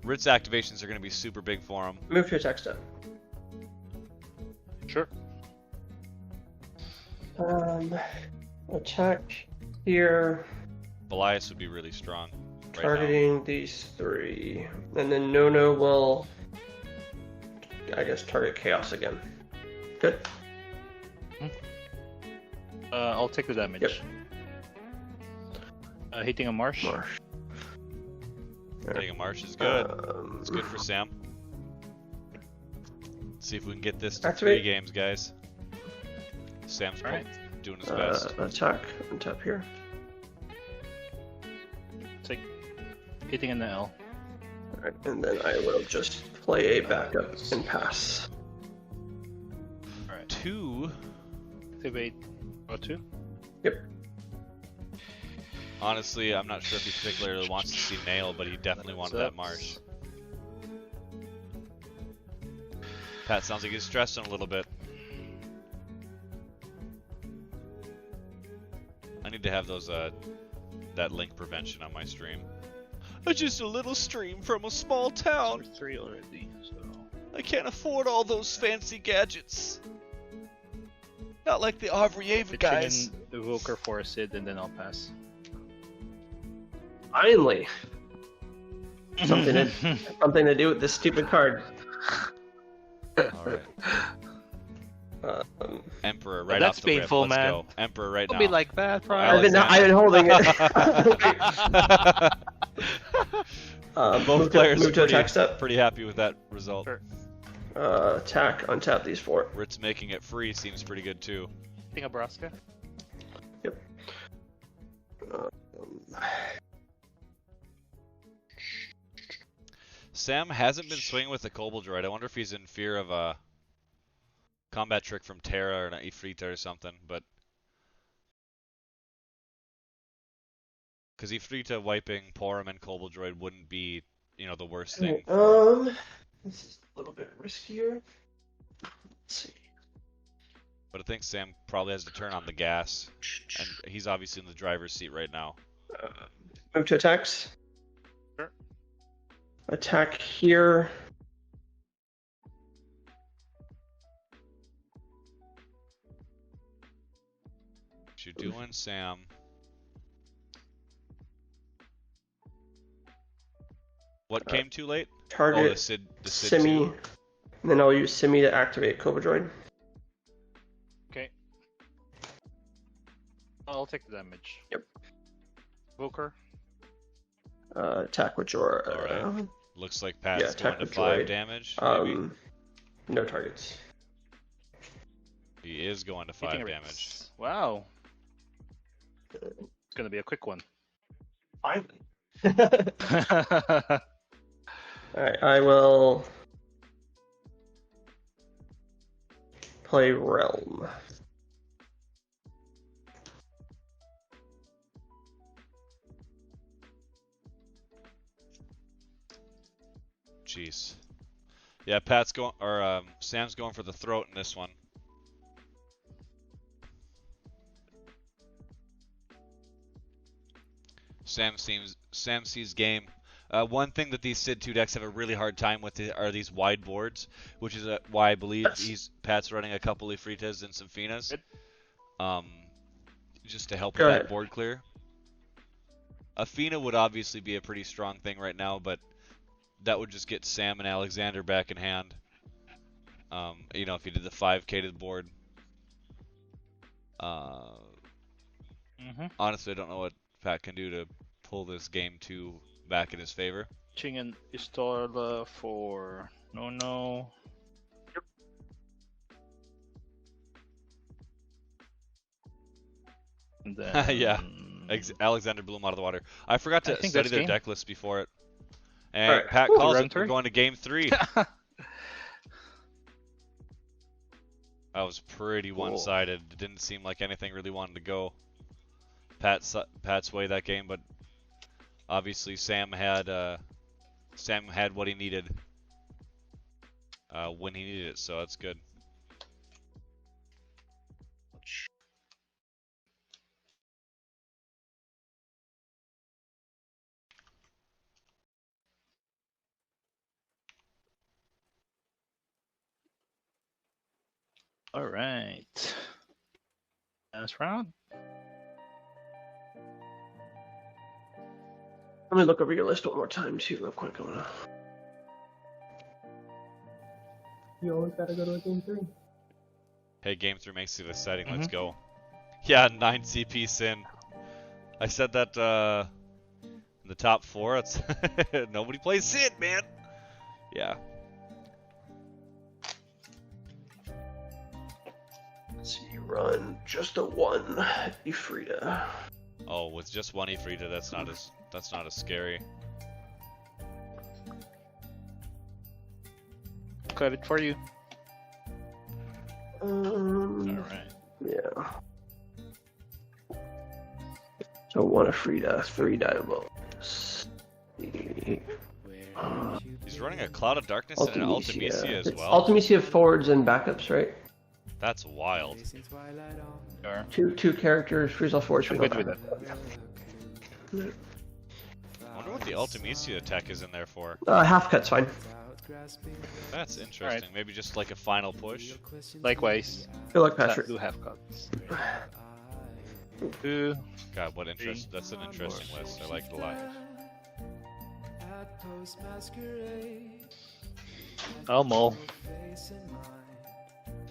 Ritz activations are going to be super big for him. Move to attack step. Sure. Attack here. Belias would be really strong. Right Targeting these 3. And then No will, I guess, target Chaos again. Good. I'll take the damage. Yep. Hitting a Marche. Marche. now. Hitting a Marche is good. It's good for Sam. Let's see if we can get this to Activate. 3 games, guys. Sam's doing his best. Attack. Untap here. Take hitting in the L. Alright, and then I will just play a backup and pass. Alright. 2. Activate. Draw 2. Yep. Honestly, I'm not sure if he particularly wants to see Nail, but he definitely wanted that Marche. Pat sounds like he's stressing a little bit. I need to have those that link prevention on my stream. Just a little stream from a small town. 3 already, so I can't afford all those fancy gadgets. Not like the Avrieva guys. pitching in Evoker for a Sid, and then I'll pass. Finally! Something to do with this stupid card. Alright. Emperor right That's off the painful, rip. Let's man. go. Emperor right Don't now. be like that, I've right? been holding it. Both players move are to attack step. pretty happy with that result. Sure. Attack, untap these 4. Ritz making it free seems pretty good too. Hitting a Braska. Yep. Sam hasn't been swinging with the Kobold Droid. I wonder if he's in fear of a combat trick from Terra or an Ifrita or something, but because Ifrita wiping Porum and Kobold Droid wouldn't be, the worst thing. This is a little bit riskier. Let's see. But I think Sam probably has to turn on the gas, and he's obviously in the driver's seat right now. Move to attacks. Sure. Attack here. What you doing, Sam? What came too late? Target Oh, the Sid Simi. 2. And then I'll use Simi to activate Cobra Droid. Okay. I'll take the damage. Yep. Evoker. Attack with your. Alright. Looks like Pat's yeah, going attack to with 5 droid. damage. Maybe. No targets. He is going to 5 Hitting a damage. Ritz. Wow. It's gonna be a quick one. Finally. Alright, I will play Realm. Jeez. Yeah, Pat's going, or Sam's going for the throat in this one. Sam sees game. One thing that these Sid 2 decks have a really hard time with are these wide boards, which is why I believe Pat's running a couple Ifritas and some Finas, just to help with that board clear. A Fina would obviously be a pretty strong thing right now, but that would just get Sam and Alexander back in hand. You know, if he did the 5k to the board. Honestly, I don't know what Pat can do to pull this game 2 back in his favor. Ching Istorla for no. Yep. And then... Yeah, Alexander blew him out of the water. I forgot to study their deck list before it. And right. Pat calls it. We're going to game 3. That was pretty one-sided. It didn't seem like anything really wanted to go Pat's way that game, but obviously Sam had what he needed when he needed it, so that's good. All right. Last round. Let me look over your list one more time too, real quick. You always gotta go to a game 3. Hey, game 3 makes it exciting. Let's go. Yeah, 9 CP Sin. I said that in the top 4. It's nobody plays Sid, man. Yeah. Let's see, run just a 1 Ifrita. Oh, with just 1 Ifrita, that's not as scary. Cut it for you. Alright. Yeah. So 1 Ifrita, 3 Diabolus. He's running a Cloud of Darkness and an Ultimisia as well. Ultimisia forwards and backups, right? That's wild. Sure. Two characters, freeze all forwards. I'm good with that. I wonder what the Ultimisia tech is in there for. Half cut's fine. That's interesting. Maybe just like a final push. Likewise. Good luck, Patrick. Do half cuts. 2. God, what interest? That's an interesting list. I like it a lot. I'll mull.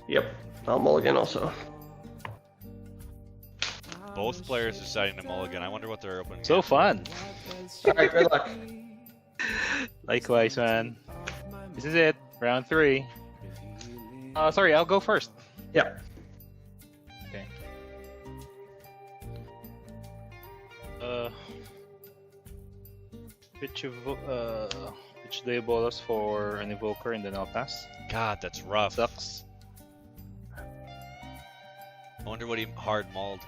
Yep. I'll mulligan also. Both players deciding to mulligan. I wonder what they're opening. So fun. Alright, good luck. Likewise, man. This is it. Round 3. Sorry, I'll go first. Yeah. Okay. Pitch the bolus for an Evoker and then I'll pass. God, that's rough. Sucks. I wonder what he hard mauled.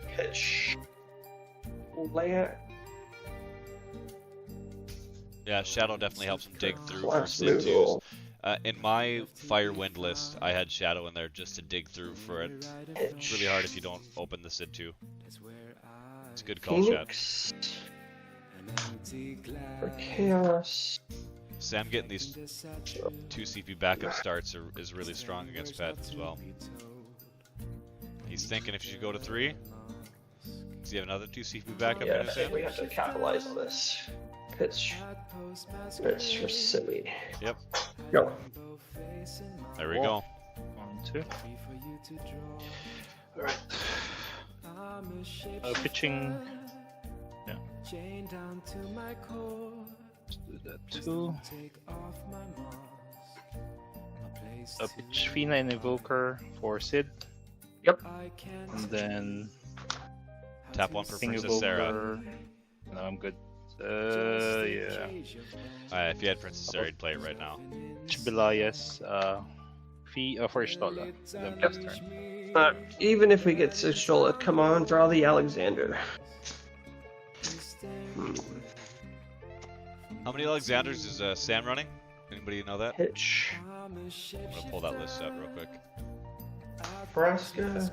Pitch. Lay it. Yeah, Shadow definitely helps him dig through for Sid 2s. In my Firewind list, I had Shadow in there just to dig through for it. It's really hard if you don't open the Sid 2. It's a good call, Phoenix. For Chaos. Sam getting these 2 CP backup starts is really strong against Pat as well. He's thinking if you should go to 3. Does he have another 2 CP backup in his hand? We have to capitalize on this. Pitch. It's for silly. Yep. Go. There we go. 1, 2. Alright. Pitching. Yeah. Let's do that too. Pitch Fina and Evoker for Sid. Yep. And then Tap 1 for King Princess Evoker. Sarah. No, I'm good. Yeah. If you had Princess Sarah, you'd play it right now. Chibilayas, fee for Stola. Then last turn. Even if we get Stola, come on, draw the Alexander. How many Alexanders is Sam running? Anybody know that? Hitch. I'm gonna pull that list up real quick. Nebraska.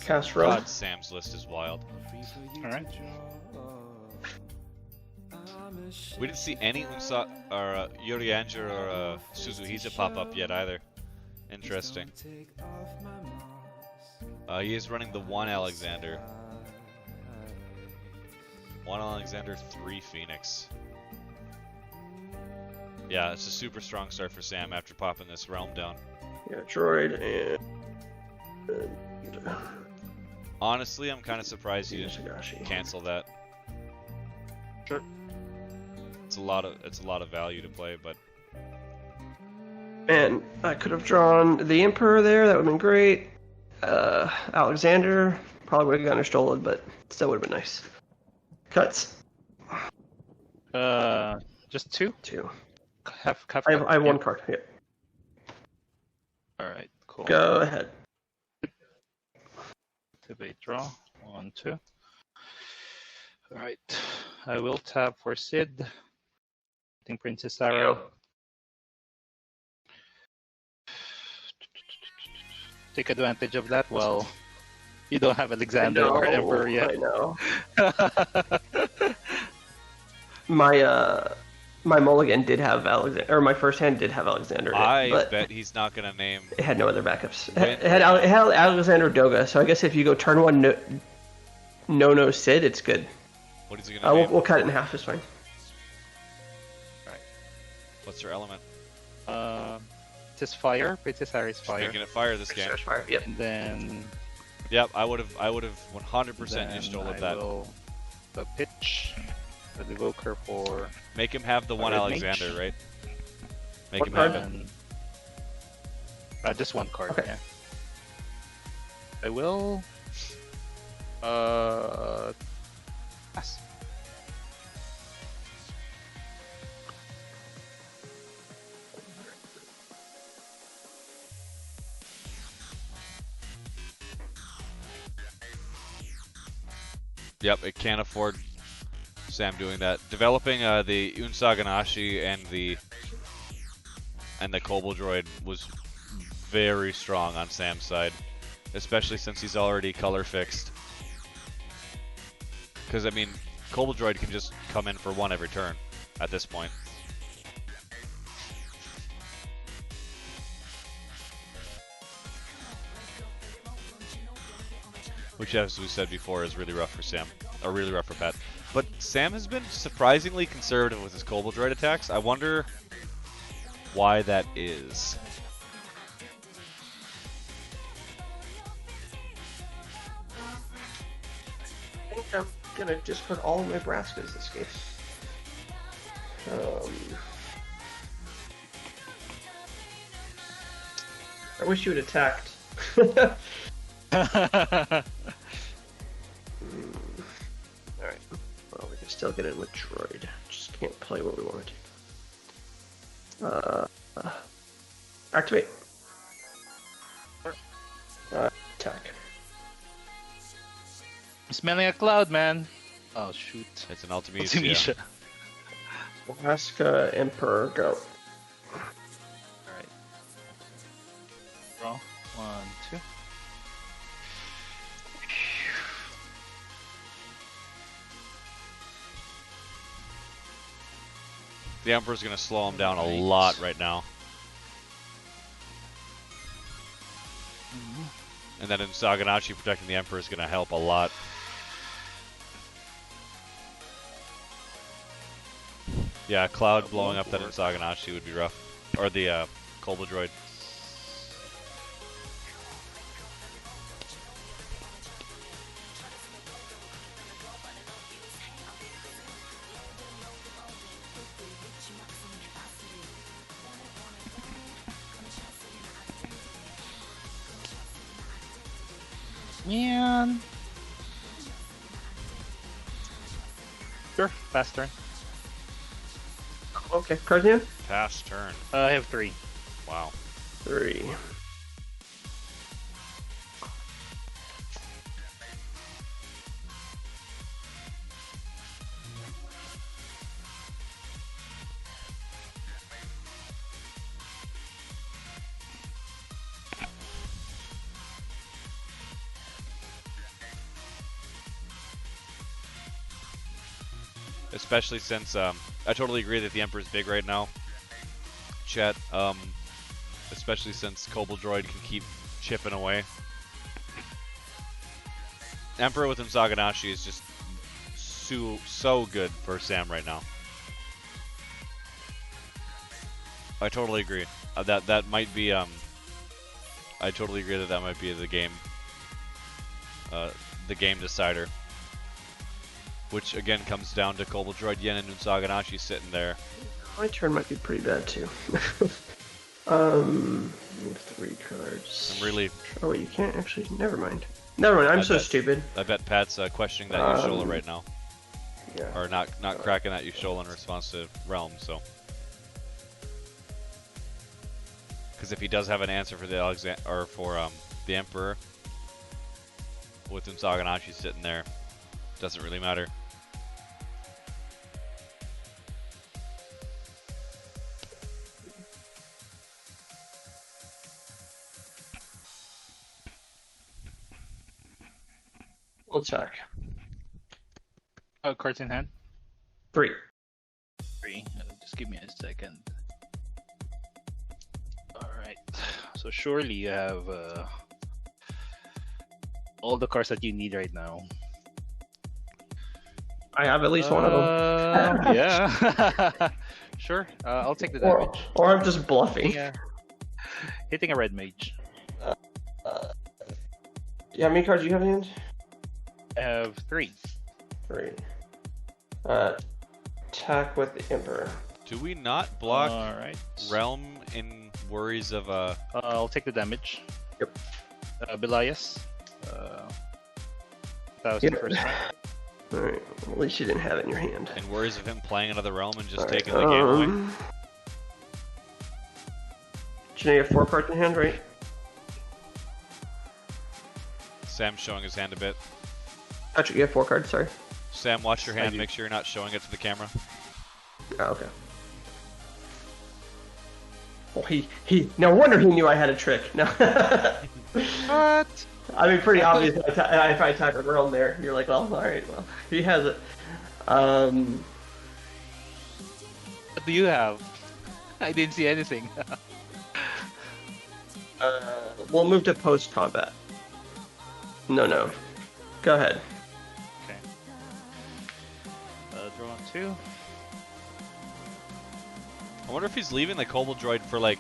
Castro. God, Sam's list is wild. Alright. We didn't see any Unsa or Yorianger or Suzuhisa pop up yet either. Interesting. He is running the 1 Alexander. 1 Alexander, 3 Phoenix. Yeah, it's a super strong start for Sam after popping this realm down. Yeah, droid and Honestly, I'm kind of surprised you didn't Sagashi. cancel that. Sure. It's a lot of value to play, but Man, I could have drawn the Emperor there. That would have been great. Alexander probably would have gotten her stolen, but still would have been nice. Cuts. Just 2? 2. Have I have 1 card. Yeah. Alright, cool. Go ahead. Activate draw. 1, 2. Alright. I will tap for Sid. I think Princess Sarah. Take advantage of that. Well, you don't have Alexander or Emperor yet. I know. My mulligan did have Alexander, or my first hand did have Alexander. I bet he's not gonna name. It had no other backups. It had Alexander Doga. So I guess if you go turn 1 no Sid, it's good. What is he gonna name? We'll cut it in half. It's fine. Alright. What's your element? It's fire. Princess Sarah is fire. Making it fire this game. Fire. Yep. And then. Yep, I would have 100% installed that. Will the pitch. The Evoker for. Make him have the 1 Alexander, Mage. right? Make What him card? have it. Just 1 card. Okay. Yeah. I will. Pass. Yep, it can't afford Sam doing that. Developing the Unsaganashi and the Kobold Droid was very strong on Sam's side, especially since he's already color fixed. Because I mean, Kobold Droid can just come in for 1 every turn at this point. Which, as we said before, is really rough for Sam, or really rough for Pat. But Sam has been surprisingly conservative with his Kobold Droid attacks. I wonder why that is. I think I'm gonna just put all of my Braskas this game. I wish you had attacked. Alright. Well, we can still get in with Droid. Just can't play what we want to. Activate. Attack. Smelling a cloud, man. Oh shoot. It's an Ultimate. Ultimecia. Alaska Emperor, go. Alright. Draw. 1, 2. The Emperor's going to slow him down a lot right now. And then in Saganachi, protecting the Emperor is going to help a lot. Yeah, Cloud blowing up that in Saganachi would be rough. Or the Kobold Droid. Man. Sure, fast turn. Okay, cards in? Pass turn. I have 3. Wow. 3. Especially since I totally agree that the Emperor's big right now. Chat, especially since Kobold Droid can keep chipping away. Emperor with Saganashi is just so good for Sam right now. I totally agree. That might be I totally agree that might be the game decider. Which again comes down to Kobold Droid Yen and Saganashi sitting there. My turn might be pretty bad too. 3 cards. I'm really. Oh, you can't actually. Never mind. Never mind. I'm so stupid. I bet Pat's questioning that Yushola right now. Yeah. Or not cracking that Yushola in response to Realm. So. Because if he does have an answer for the the Emperor, with Saganashi sitting there, doesn't really matter. We'll check. Oh, cards in hand. 3. 3. Just give me a second. Alright. So surely you have all the cards that you need right now. I have at least one of them. Yeah. Sure. I'll take the damage. Or I'm just bluffing. Hitting a red mage. Yeah, how many cards do you have in hand? I have 3. 3. Attack with the Emperor. Do we not block Alright. Realm in worries of I'll take the damage. Yep. Belias. 1,000 first strike. Alright, at least you didn't have it in your hand. in worries of him playing another Realm and just Alright, taking the game away? Do you know you have 4 cards in hand, right? Sam's showing his hand a bit. Actually, you have 4 cards, sorry. Sam, watch your hand. Make sure you're not showing it to the camera. Oh, okay. Well, he. No wonder he knew I had a trick. No. What? I mean, pretty obvious if I attack a girl in there. You're like, well, alright, well, he has it. What do you have? I didn't see anything. We'll move to post-combat. No. Go ahead. Okay. Draw 2. I wonder if he's leaving the Kobold Droid for like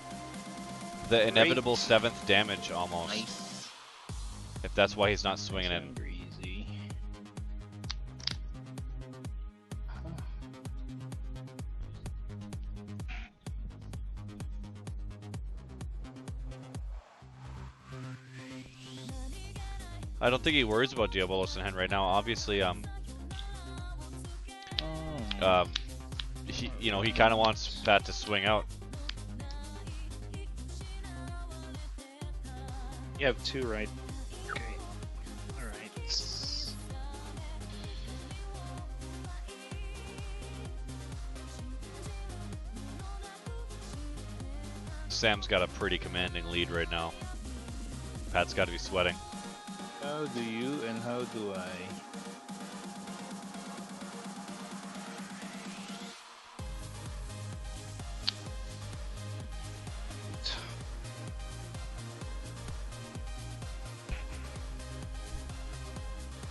the inevitable 7th damage almost. Nice. If that's why he's not swinging in. Easy. I don't think he worries about Diabolos in hand right now. Obviously, he kind of wants Pat to swing out. You have 2, right? Okay. Alright. Sam's got a pretty commanding lead right now. Pat's got to be sweating. How do you and how do I?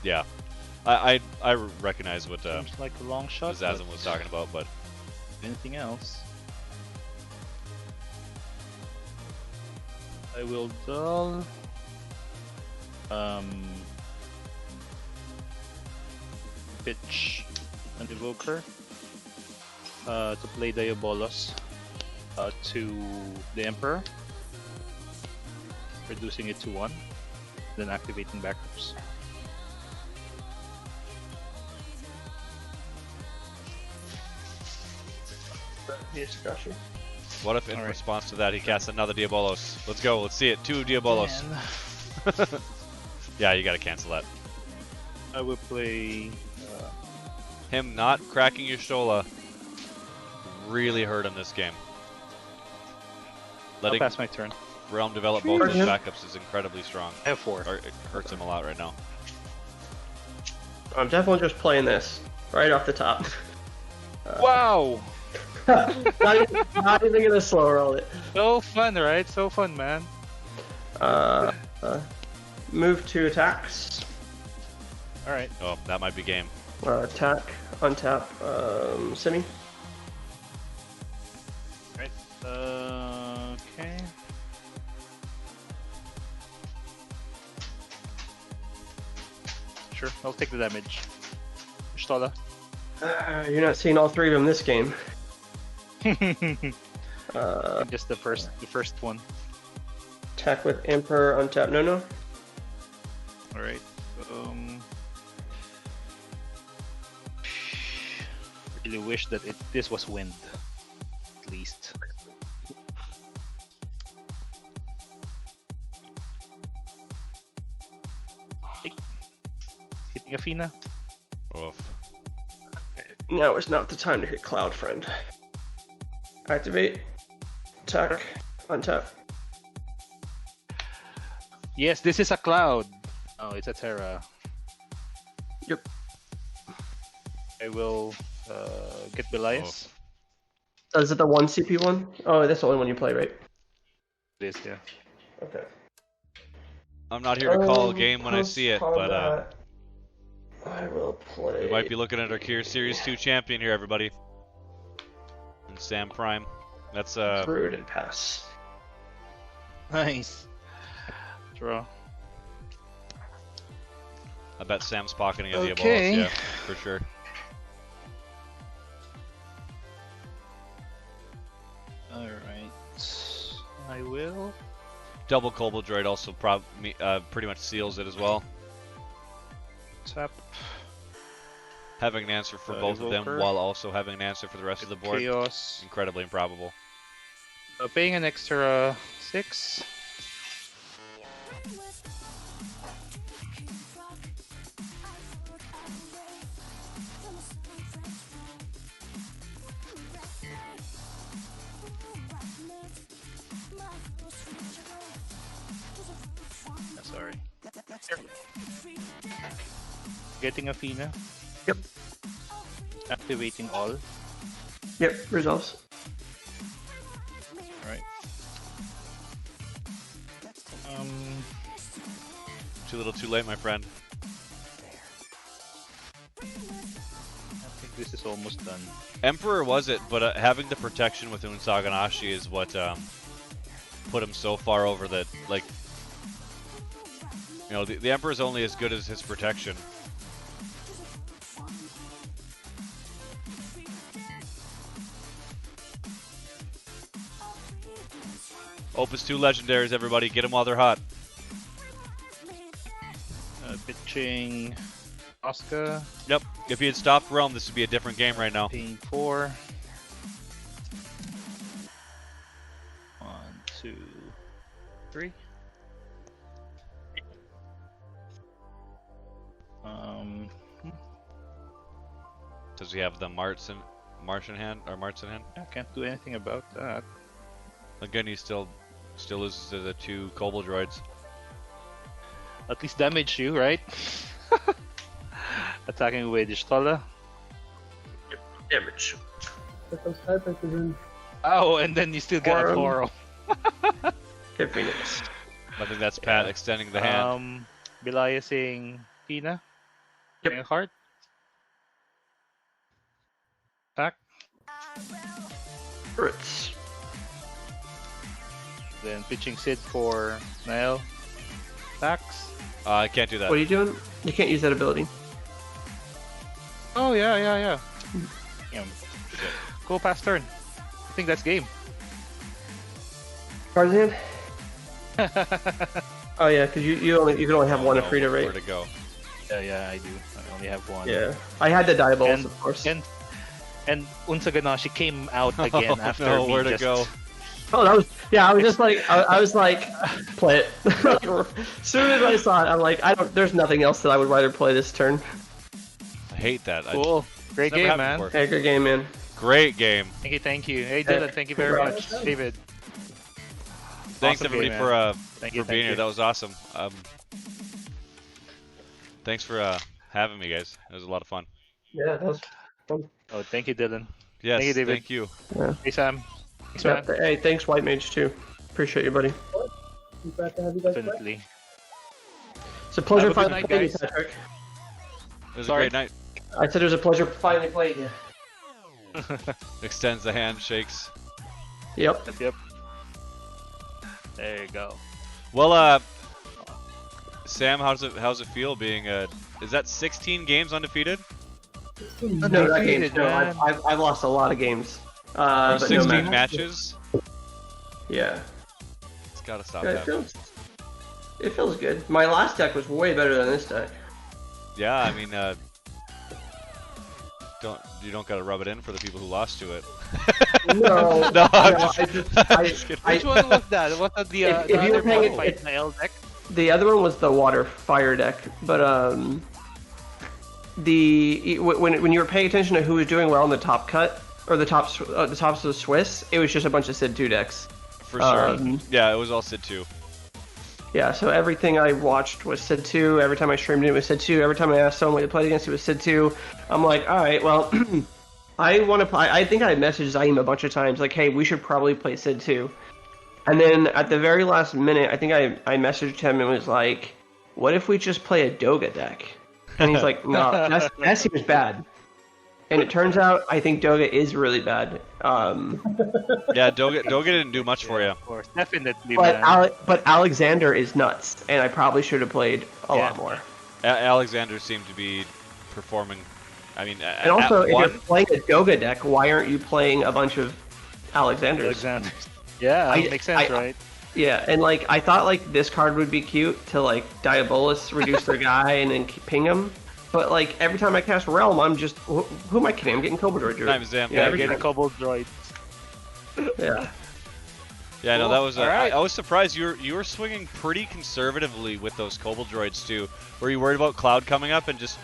Yeah, I recognize what Seems like a long shot. Zazam was talking about, but anything else? I will dull. Pitch an Evoker to play Diabolos to the Emperor, reducing it to 1, then activating backups. Yes, gotcha. What if in Alright. response to that he casts another Diabolos? Let's go. Let's see it. 2 Diabolos. And Yeah, you gotta cancel that. I will play. Him not cracking your Shola really hurt him this game. I'll Letting pass my turn. Realm develop both his Sure. backups is incredibly strong. I have 4. Or it hurts him a lot right now. I'm definitely just playing this right off the top. Wow! not even gonna slow roll it. So fun, right? So fun, man. Move to attacks. Alright. Oh, that might be game. Attack, untap, semi. Right. Okay. Sure, I'll take the damage. Stola. You're not seeing all 3 of them this game. Just the first one. Attack with Emperor, untap, no. Alright. Really wish that this was wind. At least. Hey. Hitting Athena. Oof. Now is not the time to hit Cloud, friend. Activate. Attack. Untap. Yes, this is a cloud. Oh, it's a Terra. Yep. I will get Belias. Oh, is it the 1 CP one? Oh, that's the only one you play, right? This, yeah. Okay. I'm not here to call a game when I see it, but Combat. I will play. we might be looking at our Gear Series 2 champion here, everybody. And Sam Prime. That's Brood and pass. Nice. Draw. I bet Sam's pocketing a Diabolos, Okay. yeah, for sure. Alright. I will. Double Cobalt Droid also pretty much seals it as well. Tap. Having an answer for both of them Evoker. while also having an answer for the rest of the board. Chaos. Incredibly improbable. Paying an extra 6. Sorry. Getting Athena. Yep. Activating all. Yep, resolves. Alright. Too little too late, my friend. I think this is almost done. Emperor was it, but having the protection with Unsaganashi is what put him so far over that, like, you know, the Emperor's only as good as his protection. Opus 2 legendaries, everybody, get them while they're hot. Pitching Oscar. Yep, if he had stopped Realm, this would be a different game right now. Paying 4. 1, 2, 3. Does he have the Marche in hand? I can't do anything about that. Again, he still loses to the 2 Cobalt Droids. At least damage you, right? Attacking with Ishtola. Damage. There comes Hypex in. Oh, and then you still get a Forum. 4. Hit Phoenix. I think that's Pat extending the hand. Beliasing Tina. Yep. Getting a heart. Attack. Ritz. Then pitching Sid for Nael. Attacks. I can't do that. What are you doing? You can't use that ability. Oh, yeah. Damn. Go past turn. I think that's game. Cards in hand? Oh yeah, because you can only have one I don't know Afrita, where right? to go. Yeah, I do. I only have one. Yeah. I had the Diabolos, of course. And And Unsaganashi came out again after no, me where to just... go? Oh, that was I was just like I was like, play it. As soon as I saw it, I'm like, there's nothing else that I would rather play this turn. I hate that. Cool. Great It's never game, happened man. before. Hey, good game, man. Great game. Thank you. Hey, Dylan, thank you very much. congrats. David. Thanks Awesome everybody game, for man. being here. That was awesome. Thanks for having me, guys. It was a lot of fun. Yeah, that was fun. Oh, thank you, Dylan. Yes, Thank you, David. thank you. Yeah. Hey, Sam. Thanks, Yeah, man. hey, thanks, White Mage too. Appreciate you, buddy. I'm glad to have you guys back. Definitely. It's a pleasure Have a good finally night, playing you, guys. Patrick. It was Sorry. a great night. I said it was a pleasure finally playing you. Extends the hand, shakes. Yep. Yep. There you go. Well, Sam, how's it feel being is that 16 games undefeated? No, not Undefeated, games. No, man. I've lost a lot of games. Or But no 16 matches. matches? Yeah. It's gotta stop Yeah, that. it feels good. My last deck was way better than this deck. Yeah, I mean, you don't gotta rub it in for the people who lost to it. No, No, I'm no, just kidding. Which one was that? Was that the, If the you were other paying Final it- Fantasy deck? the other one was the water fire deck, but when you were paying attention to who was doing well in the top cut or the tops of the Swiss, it was just a bunch of Sid 2 decks. For sure. Um, Yeah, it was all Sid 2. Yeah, so everything I watched was Sid 2. Every time I streamed it was Sid 2. Every time I asked someone to play against it was Sid 2. I'm like, all right, well, I want to play. I think I messaged Zaim a bunch of times, like, hey, we should probably play Sid 2. And then at the very last minute, I think I messaged him and was like, what if we just play a Doga deck? And he's like, no, that seems bad. And it turns out I think Doga is really bad. Yeah, Doga didn't do much for you. Of course, definitely, But man. but Alexander is nuts, and I probably should have played a lot more. Alexander seemed to be performing. I mean, And also, at if one, you're playing a Doga deck, why aren't you playing a bunch of Alexanders? Alexander. Yeah, makes sense, right? Yeah, and like I thought like this card would be cute to like Diabolus reduce their guy and then ping him. But like every time I cast Realm, I'm just who am I kidding? I'm getting Cobalt Droid. Time Zam. Yeah, Yeah, every get a time. couple droids. Yeah. Yeah, no, Cool. that was. All right. I was surprised you were swinging pretty conservatively with those Cobalt droids too. Were you worried about Cloud coming up and just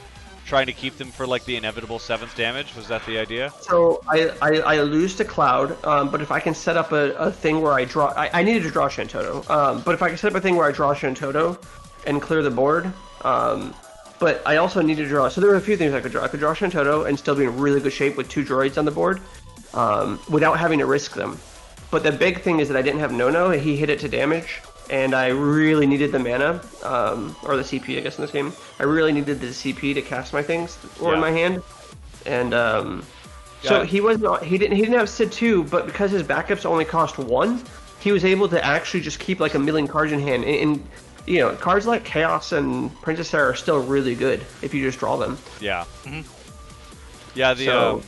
trying to keep them for like the inevitable 7th damage? Was that the idea? So I lose to Cloud, but if I can set up a thing where I draw, I needed to draw Shantoto. But if I can set up a thing where I draw Shantoto and clear the board, but I also need to draw. So there were a few things I could draw. I could draw Shantoto and still be in really good shape with 2 droids on the board, without having to risk them. But the big thing is that I didn't have No-No. He hit it to damage, and I really needed the mana, or the CP, I guess, in this game. I really needed the CP to cast my things that were in my hand, and so he wasn't. He didn't have Sid 2, but because his backups only cost 1, he was able to actually just keep like a million cards in hand. And you know, cards like Chaos and Princess Sarah are still really good if you just draw them. Yeah. Yeah, the So-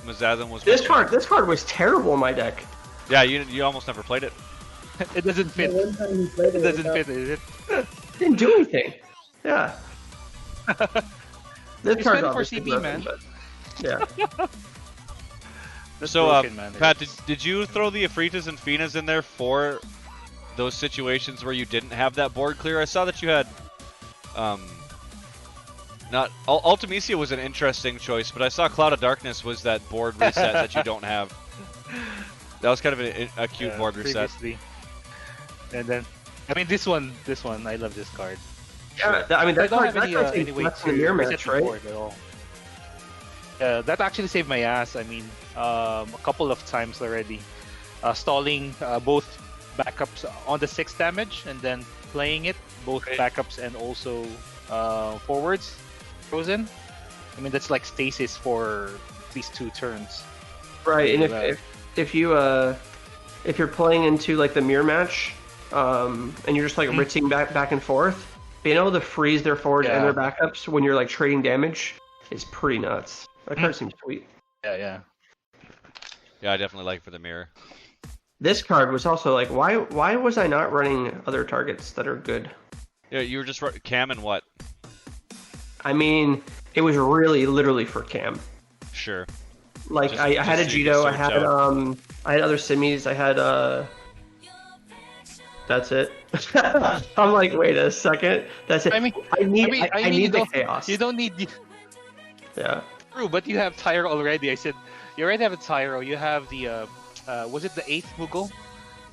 Mazathan was. This card was terrible in my deck. Yeah, you almost never played it. It doesn't The fit. one time you played It doesn't without- fit, is it? Didn't do anything. Yeah. This It's card's meant for obviously CP, broken, man. but yeah. That's So, broken, man. Pat, did you throw the Afritas and Finas in there for those situations where you didn't have that board clear? I saw that you had, not Ultimecia was an interesting choice, but I saw Cloud of Darkness was that board reset that you don't have. That was kind of a cute board reset. Previously. And then, I mean, this one, I love this card. Yeah, I mean, I that don't card, have that any, card's any way less to than a mirror reset match, the right? board at all. That actually saved my ass. I mean, a couple of times already. Stalling both backups on the 6 damage and then playing it, both backups and also forwards frozen. I mean, that's like stasis for at least 2 turns. Right, and Right. if you're playing into like the mirror match, and you're just like ritzing back and forth, being able to freeze their forwards and their backups when you're like trading damage is pretty nuts. That card seems sweet. Yeah. Yeah, I definitely like it for the mirror. This card was also like, why was I not running other targets that are good? Yeah, you were just Cam and what? I mean, it was really literally for Cam. Sure. Like Just- I just had a so you can Jito, search out. I had other simmies, I had that's it. I'm like, wait a second. That's it. I mean, I need you the don't- chaos. You don't need. Yeah. True, but you have Tyro already. I said you already have a Tyro. You have the was it the 8th Moogle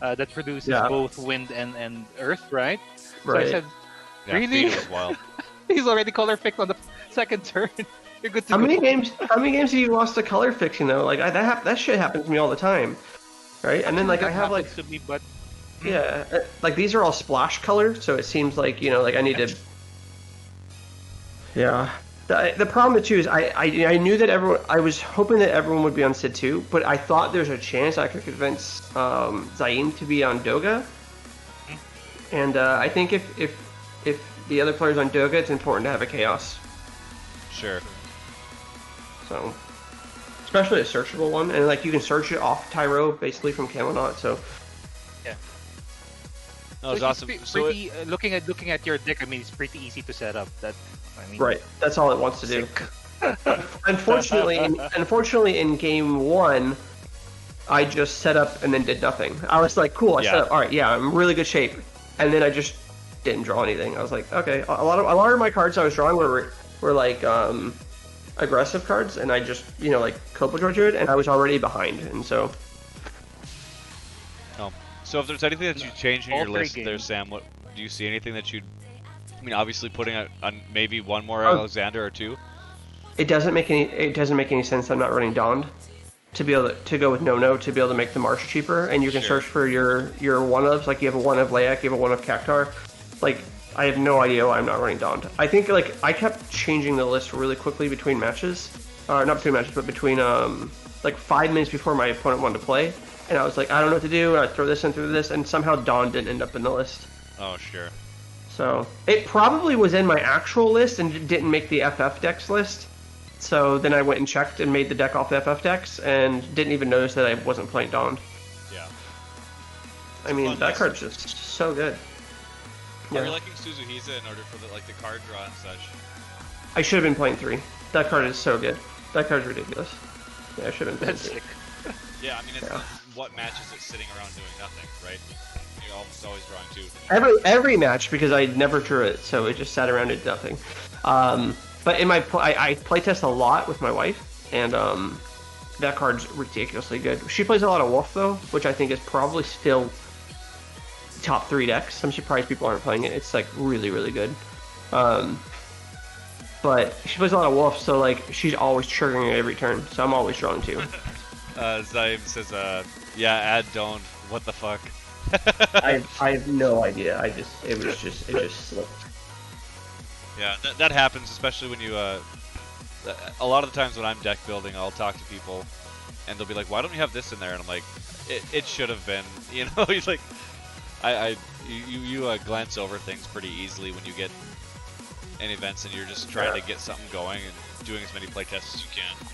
that produces Yeah. both wind and earth, right? So Right. I said, Yeah, really? Theta was wild. He's already color picked on the second turn. You're good to How go. many games have you lost to color fixing though? Like that shit happens to me all the time, right? And then like I have like happens to me, but yeah, like these are all splash colors, so it seems like like I need to. Yeah, the problem too is I knew that I was hoping that everyone would be on Sid 2, but I thought there's a chance I could convince Zayn to be on Doga, and I think if the other player's on Doga, it's important to have a chaos. Sure. So, especially a searchable one, and like you can search it off Tyro basically from Camelot. So, No, it's awesome. So Pretty, looking at your deck, I mean, it's pretty easy to set up. That I mean, right, that's all it wants to do. Unfortunately, in game 1, I just set up and then did nothing. I was like, cool, I set up. All right, yeah, I'm in really good shape, and then I just didn't draw anything. I was like, okay, a lot of my cards I was drawing were like aggressive cards, and I just like Copa George it, and I was already behind, and so. So if there's anything that you change in All your three list there, games. Sam, what do you see anything that you'd? I mean, obviously putting on maybe one more Alexander or two. It doesn't make any sense. I'm not running Dond to be able to go with No to be able to make the Marche cheaper, and you can Sure. search for your one ofs. Like you have a one of Layak, you have a one of Cactar. Like I have no idea why I'm not running Dond. I think like I kept changing the list really quickly between matches, not between matches, but between like 5 minutes before my opponent wanted to play, and I was like, I don't know what to do. And I throw this and through this, and somehow Dond didn't end up in the list. Oh, sure. So it probably was in my actual list and didn't make the FF decks list. So then I went and checked and made the deck off the FF decks and didn't even notice that I wasn't playing Dawn. Yeah. I mean, fun that list. card's just so good. Are you Yeah. liking Suzuhisa in order for the card draw and such? I should have been playing 3. That card is so good. That card's ridiculous. Yeah, I should have been playing That's 3. sick. Yeah, I mean, it's Yeah. what match is it sitting around doing nothing, right? You're almost always drawing two. Every match, because I never drew it, so it just sat around and did nothing. But in my I playtest a lot with my wife, and that card's ridiculously good. She plays a lot of Wolf though, which I think is probably still top 3 decks. I'm surprised people aren't playing it. It's like really, really good. But she plays a lot of Wolf, so like she's always triggering it every turn. So I'm always drawing 2. Zaim says, yeah, add don't. What the fuck? I have no idea. It just slipped. Yeah, that happens, especially when you, a lot of the times when I'm deck building, I'll talk to people, and they'll be like, why don't you have this in there? And I'm like, it should have been, you know, he's like, you glance over things pretty easily when you get in events and you're just trying to get something going and doing as many playtests as you can.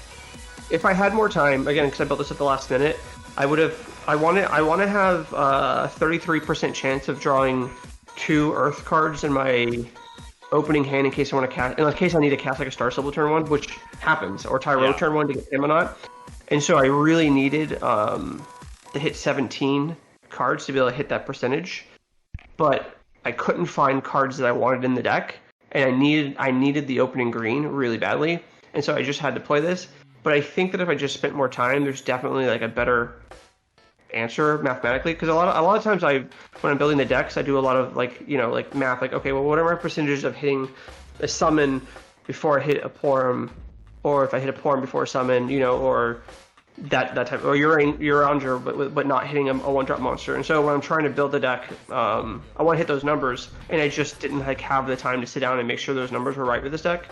If I had more time, again, because I built this at the last minute, I want to have a 33% chance of drawing 2 Earth cards in my opening hand in case I want to cast, in case I need to cast like a Star Symbol turn 1, which happens, or Tyro turn 1 to get Camelot. And so I really needed to hit 17 cards to be able to hit that percentage, but I couldn't find cards that I wanted in the deck, and I needed the opening green really badly, and so I just had to play this. But I think that if I just spent more time, there's definitely like a better answer mathematically, because a lot of times when I'm building the decks, I do a lot of like math, like okay, well, what are my percentages of hitting a summon before I hit a Porum, or if I hit a Porum before a summon, or that type, or Uranger, but not hitting a 1-drop monster. And so when I'm trying to build the deck, I want to hit those numbers, and I just didn't have the time to sit down and make sure those numbers were right with this deck.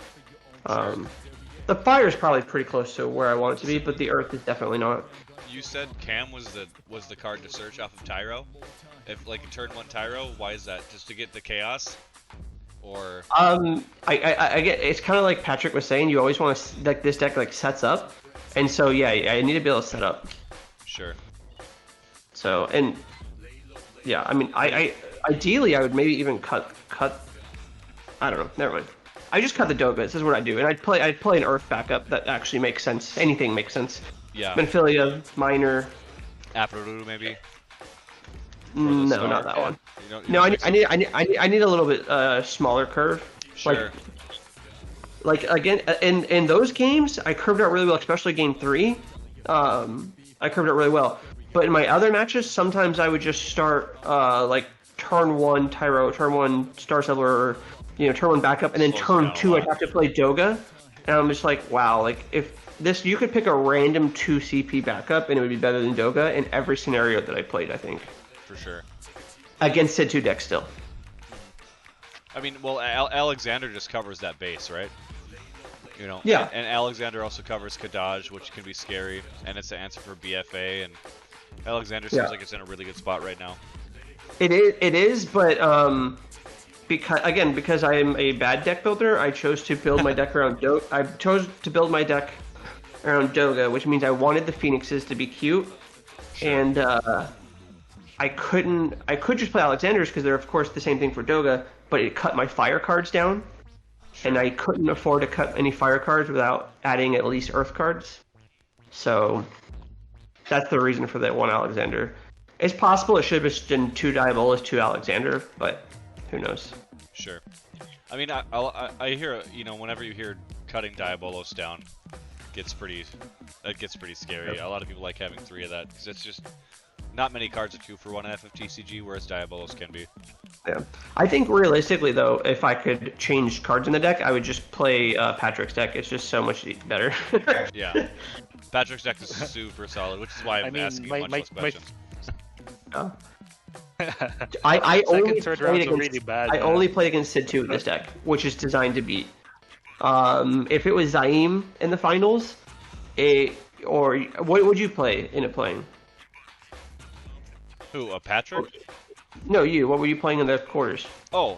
The fire is probably pretty close to where I want it to be, but the earth is definitely not. You said Cam was the card to search off of Tyro? If like a turn 1 Tyro, why is that? Just to get the chaos? Or I get, it's kind of like Patrick was saying, you always want to, like, this deck like sets up, and so yeah, I need to be able to set up. Sure. So, and yeah, I mean, I ideally I would maybe even cut. I don't know. Never mind. I just cut the Doga. This is what I do, and I'd play an Earth backup that actually makes sense. Anything makes sense. Yeah. Benfilia, Minor. Aperuru maybe. No, Star. not that one. You No, don't I need a little bit smaller curve. Sure. Like again, in those games, I curved out really well, especially game 3. I curved out really well. But in my other matches, sometimes I would just start like turn 1 Tyro, turn 1 Star Settler, or turn 1 backup, and then Slows turn down a 2 I'd lot. have to play Doga. And I'm just like, wow, like if this, you could pick a random 2 CP backup and it would be better than Doga in every scenario that I played, I think. For sure. Against Sid 2 deck still. I mean, well, Alexander just covers that base, right? Yeah. And Alexander also covers Kadaj, which can be scary, and it's the answer for BFA, and Alexander seems like it's in a really good spot right now. It is, but because I am a bad deck builder, I chose to build my deck around I chose to build my deck around Doga, which means I wanted the Phoenixes to be cute, and I could just play Alexanders because they're of course the same thing for Doga, but it cut my fire cards down, and I couldn't afford to cut any fire cards without adding at least Earth cards. So that's the reason for that one Alexander. It's possible it should have just been 2 Diabolos, 2 Alexander, but who knows? Sure. I mean, I hear, whenever you hear cutting Diabolos down, it gets pretty scary. A lot of people like having 3 of that because it's just not many cards are 2 for 1 in FFTCG, whereas Diabolos can be. Yeah, I think realistically though, if I could change cards in the deck, I would just play Patrick's deck. It's just so much better. Yeah, Patrick's deck is super solid, which is why I'm asking much less questions. I only third played rounds against, are really bad. I only played against Sid 2 with this deck, which is designed to beat. If it was Zaim in the finals, or what would you play in it playing? Who? Patrick? No, you. What were you playing in the quarters? Oh,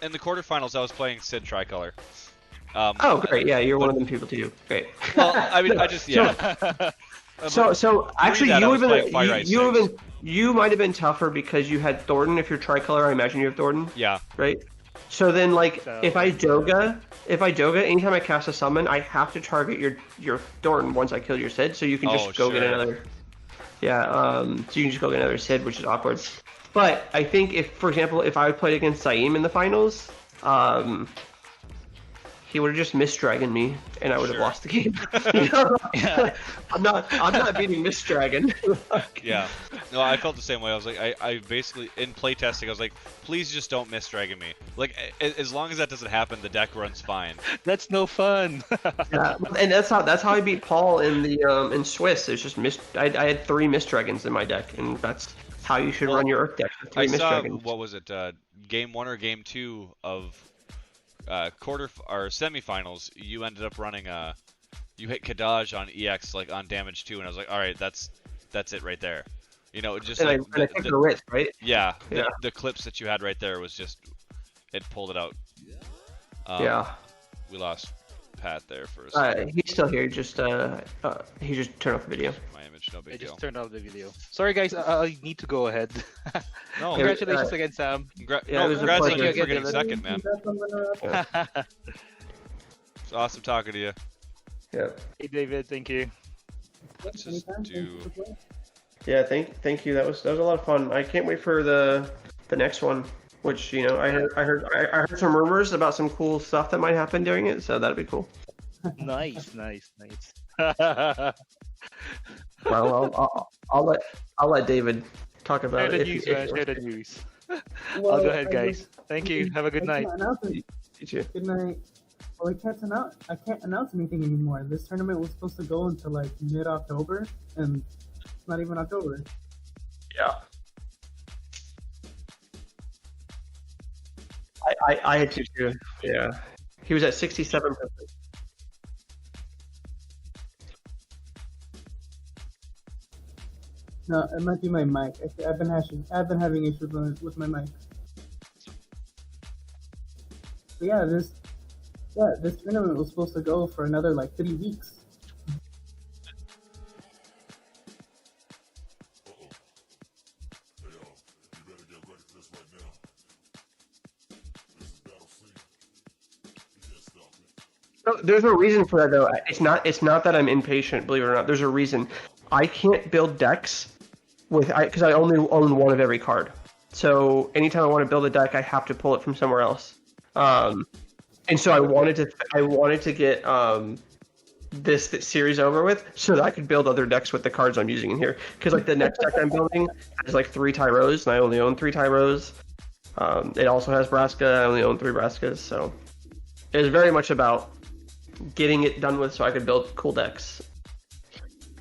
in the quarterfinals, I was playing Sid Tricolor. Oh, great. Yeah, you're one of them people too. Great. Well, I mean, I just So actually, you you might have been tougher because you had Thornton. If you're Tricolor, I imagine you have Thornton. Yeah. Right. So then, like, if I Doga, anytime I cast a summon, I have to target your Thornton once I kill your Sid. So you can just go get another. Yeah. So you can just go get another Sid, which is awkward. But I think if, for example, if I played against Zaim in the finals, he would have just Mist-Dragon me, and I would have lost the game. Yeah. I'm not beating Mist-Dragon. Yeah. No, I felt the same way. I was like, I basically, in playtesting, I was like, please just don't Mist-Dragon me. Like, as long as that doesn't happen, the deck runs fine. That's no fun. Yeah, and that's how I beat Paul in the in Swiss. It's just I had 3 Mist-Dragons in my deck, and that's how you should run your Earth deck. 3 I saw, Mist-Dragons. what was it, game 1 or game 2 of quarter or semifinals, you ended up running you hit Kadaj on EX like on damage 2, and I was like, all right, that's it right there. Just and like I took the Ritz, right? Yeah, Yeah. The clips that you had right there was just, it pulled it out. Yeah. We lost Pat there for a second. He's still here. He just turned off the video. My image, no I big deal. just turned off the video. Sorry guys, I need to go ahead. No, Congratulations again, Sam. Yeah, it was a congrats on pleasure. you for getting second, man. Yeah. It's awesome talking to you. Yeah. Hey David, thank you. Let's just do. Yeah, thank you. That was a lot of fun. I can't wait for the next one, which I heard some rumors about some cool stuff that might happen during it, so that'd be cool. Nice. Well, I'll let David talk about Share it. the news, man. Share the news. I'll go ahead, guys. Thank you. Have a good night. You too. Good night. Well, I can't announce anything anymore. This tournament was supposed to go until like mid-October, and it's not even October. Yeah. I had to too. Yeah. He was at 67%. No, it might be my mic. I've been having issues with my mic. But yeah, this tournament was supposed to go for another like 3 weeks. There's a reason for that though. It's not that I'm impatient, believe it or not. There's a reason. I can't build decks because I only own one of every card. So anytime I want to build a deck, I have to pull it from somewhere else. And so I wanted to get this series over with so that I could build other decks with the cards I'm using in here. Because like the next deck I'm building has like 3 Tyros, and I only own 3 Tyros. It also has Braska. I only own 3 Braskas, so it was very much about getting it done with so I could build cool decks.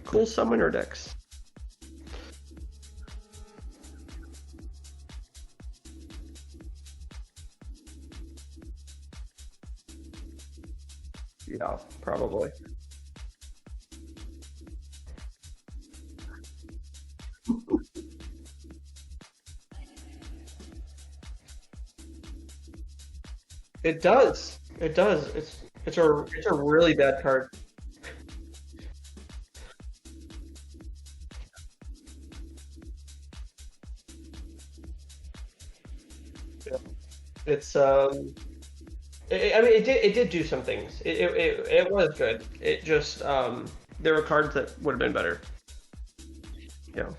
Cool summoner decks. Yeah, probably. It does. It does. It's a really bad card. Yeah. It's I mean, it did do some things. It was good. It just there were cards that would have been better. Yeah.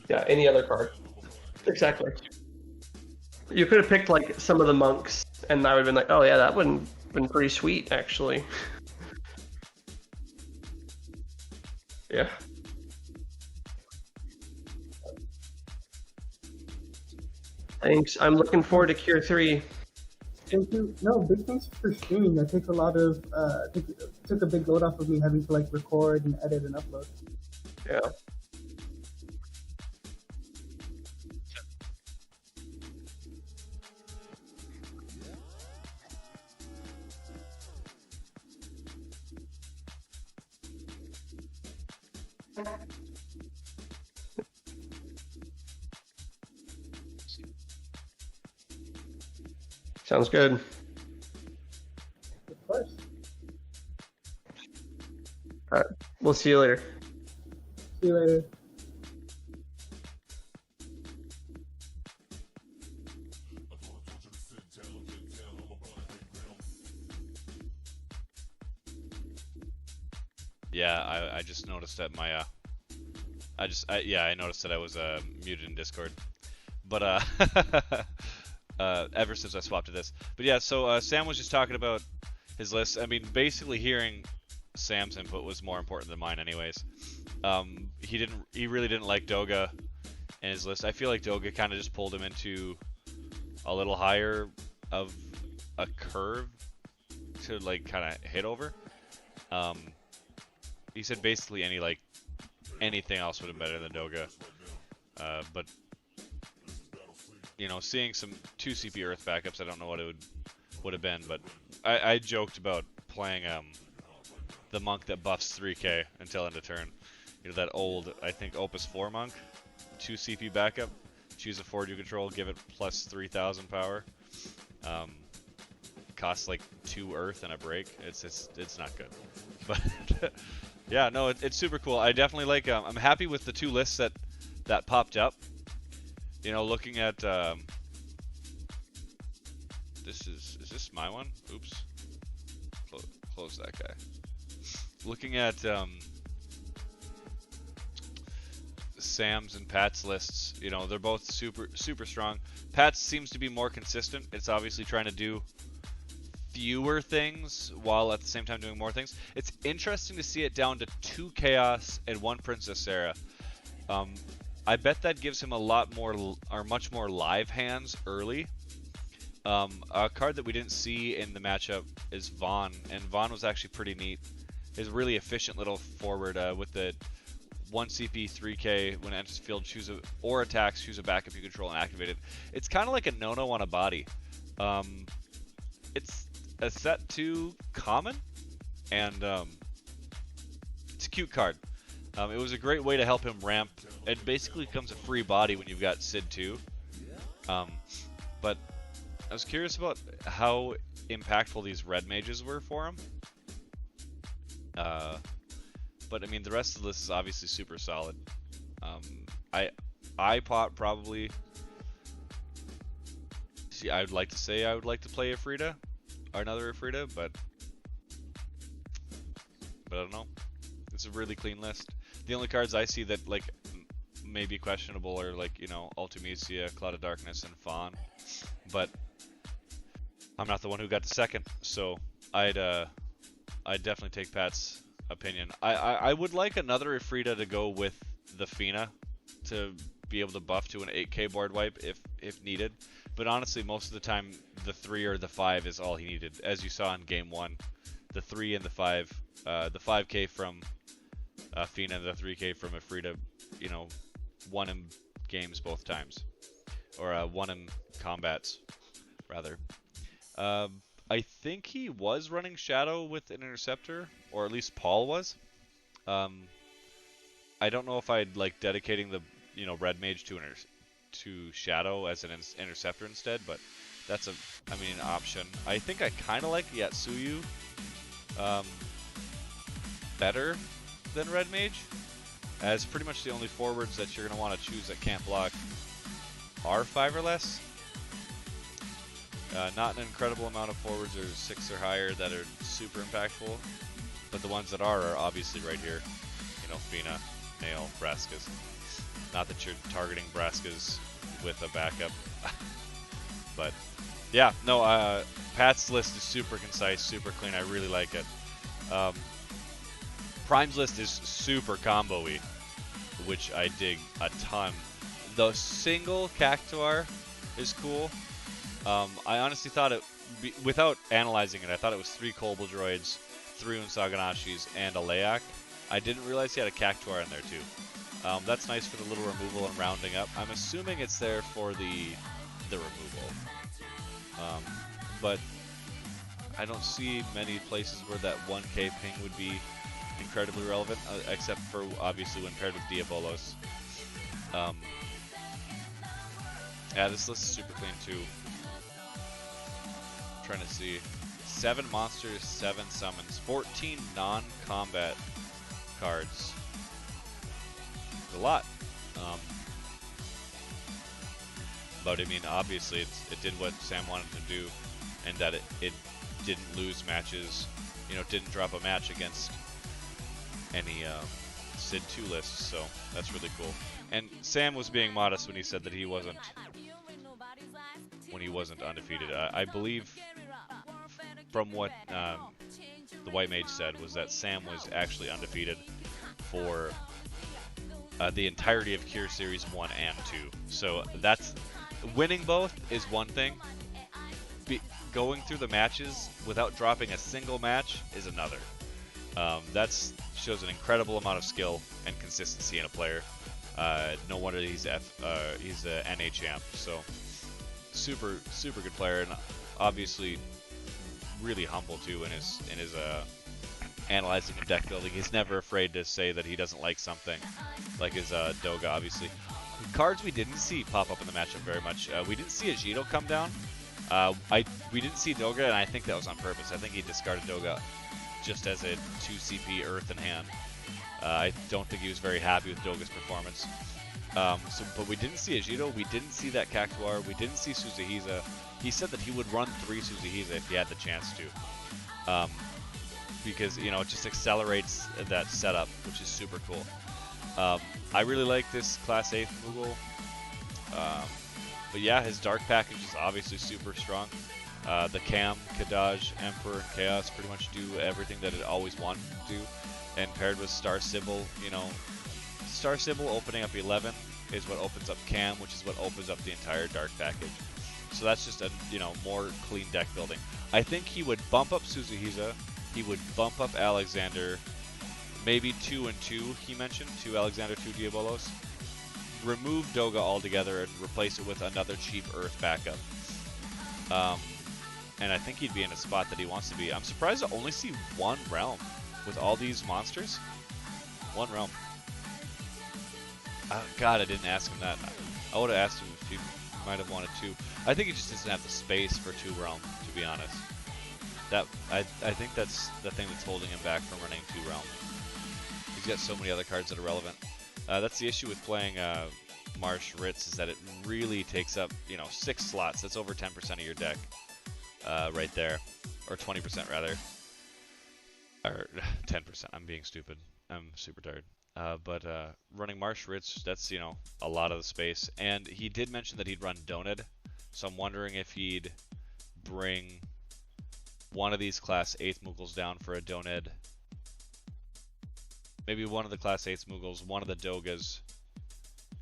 Yeah. Any other card. Exactly. You could have picked like some of the monks, and I would have been like, oh yeah, that would have been pretty sweet actually. Yeah. Thanks. I'm looking forward to Cure 3. Thank you. No, big thanks for streaming. That takes a lot of took a big load off of me having to like record and edit and upload. Yeah. Sounds good. Of course. All right. We'll see you later. See you later. Yeah, I just noticed that my I noticed that I was muted in Discord, but ever since I swapped to this. But yeah, so Sam was just talking about his list. I mean, basically hearing Sam's input was more important than mine, anyways. He really didn't like Doga in his list. I feel like Doga kind of just pulled him into a little higher of a curve to like kind of hit over. He said basically anything else would have been better than Doga, but you know, seeing some 2 CP Earth backups, I don't know what it would have been, but I joked about playing the monk that buffs 3k until end of turn. You know, that old, I think, Opus 4 monk, 2 CP backup, choose a 4 you control, give it plus 3000 power. Costs like 2 Earth and a break. It's not good, but yeah, no, it's super cool. I definitely like. I'm happy with the 2 lists that popped up. You know, looking at is this my one? Oops, close that guy. Looking at Sam's and Pat's lists, you know, they're both super strong. Pat's seems to be more consistent. It's obviously trying to do fewer things while at the same time doing more things. It's interesting to see it down to 2 Chaos and 1 Princess Sarah. I bet that gives him a lot more, or much more live hands early. A card that we didn't see in the matchup is Vaughn, and Vaughn was actually pretty neat. He's a really efficient little forward with the 1 CP 3k when it enters the field, or attacks, choose a backup you control and activate it. It's kind of like a no-no on a body. It's a set 2 common, and it's a cute card. It was a great way to help him ramp. It basically becomes a free body when you've got Sid 2. But I was curious about how impactful these red mages were for him. But I mean, the rest of this is obviously super solid. I probably... See, I would like to say I would like to play Afrida. another Ifrita, but I don't know. It's a really clean list. The only cards I see that like maybe questionable are like, you know, Ultimecia, Cloud of Darkness, and Fawn. But I'm not the one who got the second, so I'd definitely take Pat's opinion. I would like another Ifrita to go with the Fina to be able to buff to an 8k board wipe if needed. But honestly, most of the time, the 3 or the 5 is all he needed. As you saw in Game 1, the 3 and the 5, the 5k from Fina and the 3k from Ifrita, you know, won him games both times. Or won him combats, rather. I think he was running Shadow with an Interceptor, or at least Paul was. I don't know if I'd like dedicating the, you know, Red Mage to Shadow as an Interceptor instead, but that's an option. I think I kind of like Yatsuyu better than Red Mage, as pretty much the only forwards that you're going to want to choose that can't block are 5 or less. Not an incredible amount of forwards or 6 or higher that are super impactful, but the ones that are obviously right here. You know, Fina, Nail, Braskas. Not that you're targeting Braskas with a backup, but yeah, no. Pat's list is super concise, super clean. I really like it. Prime's list is super combo-y, which I dig a ton. The single Cactuar is cool. I honestly thought it, without analyzing it, I thought it was 3 Kobel Droids, 3 Unsaganashis, and a Layak. I didn't realize he had a Cactuar in there too. That's nice for the little removal and rounding up. I'm assuming it's there for the removal. But I don't see many places where that 1k ping would be incredibly relevant, except for obviously when paired with Diabolos. Yeah, this list is super clean too. Trying to see 7 monsters, 7 summons, 14 non-combat cards. A lot. But I mean, obviously it did what Sam wanted to do, and that it didn't lose matches, you know, didn't drop a match against any Sid 2 lists, so that's really cool. And Sam was being modest when he said that he wasn't undefeated. I believe from what the White Mage said was that Sam was actually undefeated for the entirety of Cure Series 1 and 2. So that's, winning both is one thing. Going through the matches without dropping a single match is another. That shows an incredible amount of skill and consistency in a player. No wonder he's a NA champ. So super good player, and obviously really humble too in his analyzing and deck building. He's never afraid to say that he doesn't like something, like his Doga, obviously. Cards we didn't see pop up in the matchup very much. We didn't see Ajito come down. We didn't see Doga, and I think that was on purpose. I think he discarded Doga just as a 2 CP Earth in hand. I don't think he was very happy with Doga's performance. But we didn't see Ajito, we didn't see that Cactuar, we didn't see Suzuhiza. He said that he would run 3 Suzuhiza if he had the chance to. Because, you know, it just accelerates that setup, which is super cool. I really like this Class A Moogle. But yeah, his Dark package is obviously super strong. The Cam, Kadaj, Emperor, and Chaos pretty much do everything that it always wanted to do. And paired with Star Sybil, you know, Star Sybil opening up 11 is what opens up Cam, which is what opens up the entire Dark package. So that's just a, you know, more clean deck building. I think he would bump up Suzuhiza, he would bump up Alexander, maybe 2 and 2, he mentioned, 2 Alexander, 2 Diabolos. Remove Doga altogether and replace it with another cheap Earth backup. And I think he'd be in a spot that he wants to be. I'm surprised to only see 1 realm with all these monsters. 1 realm. God, I didn't ask him that. I would have asked him if he might have wanted 2. I think he just doesn't have the space for 2 realm, to be honest. I think that's the thing that's holding him back from running 2 realm. He's got so many other cards that are relevant. That's the issue with playing Marche Ritz, is that it really takes up, you know, 6 slots. That's over 10% of your deck right there. or 20% rather, or 10%. I'm being stupid. I'm super tired. But running Marche Ritz, that's, you know, a lot of the space. And he did mention that he'd run Doned, so I'm wondering if he'd bring one of these Class 8 Moogles down for a Doned. Maybe one of the Class 8 Moogles, one of the Dogas,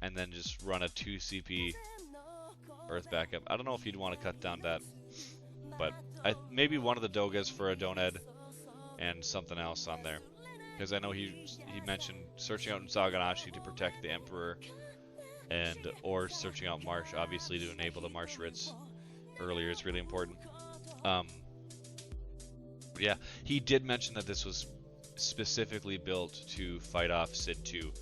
and then just run a 2 CP Earth backup. I don't know if he'd want to cut down that, but maybe one of the Dogas for a Doned and something else on there. Because I know he mentioned searching out Saganashi to protect the Emperor, or searching out Marche, obviously, to enable the Marche Ritz earlier is really important. But yeah, he did mention that this was specifically built to fight off Sid 2.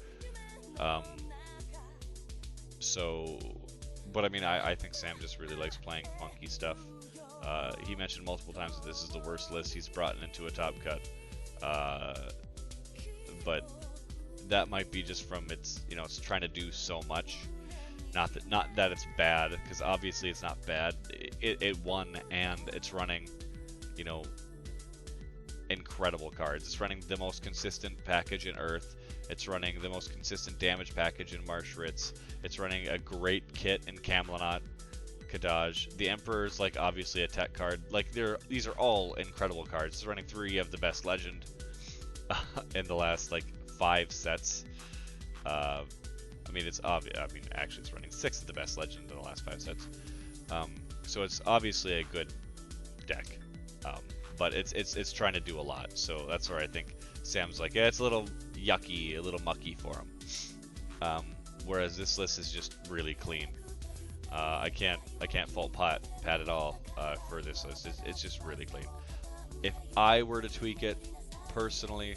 But I mean, I think Sam just really likes playing funky stuff. He mentioned multiple times that this is the worst list he's brought into a top cut. But that might be just from it's trying to do so much. Not that it's bad, because obviously it's not bad. It won, and it's running, incredible cards. It's running the most consistent package in Earth. It's running the most consistent damage package in Marche Ritz. It's running a great kit in Camelot, Kadaj. The Emperor's like obviously a tech card. Like these are all incredible cards. It's running 3 of the best legend in the last like 5 sets. I mean it's obvious. I mean actually it's running 6 of the best legend in the last 5 sets. So it's obviously a good deck. But it's trying to do a lot. So that's where I think Sam's like, yeah, it's a little yucky, a little mucky for him. Whereas this list is just really clean. I can't fault Pat at all for this list. It's just really clean. If I were to tweak it personally,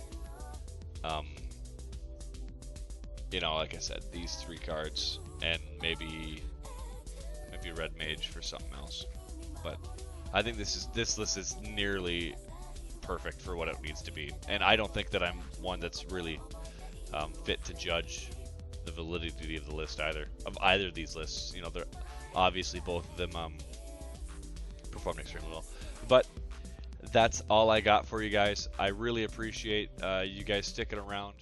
like I said, these 3 cards and maybe Red Mage for something else. But I think this list is nearly perfect for what it needs to be, and I don't think that I'm one that's really fit to judge the validity of the list of either of these lists. They're obviously both of them performed extremely well. But that's all I got for you guys. I really appreciate you guys sticking around.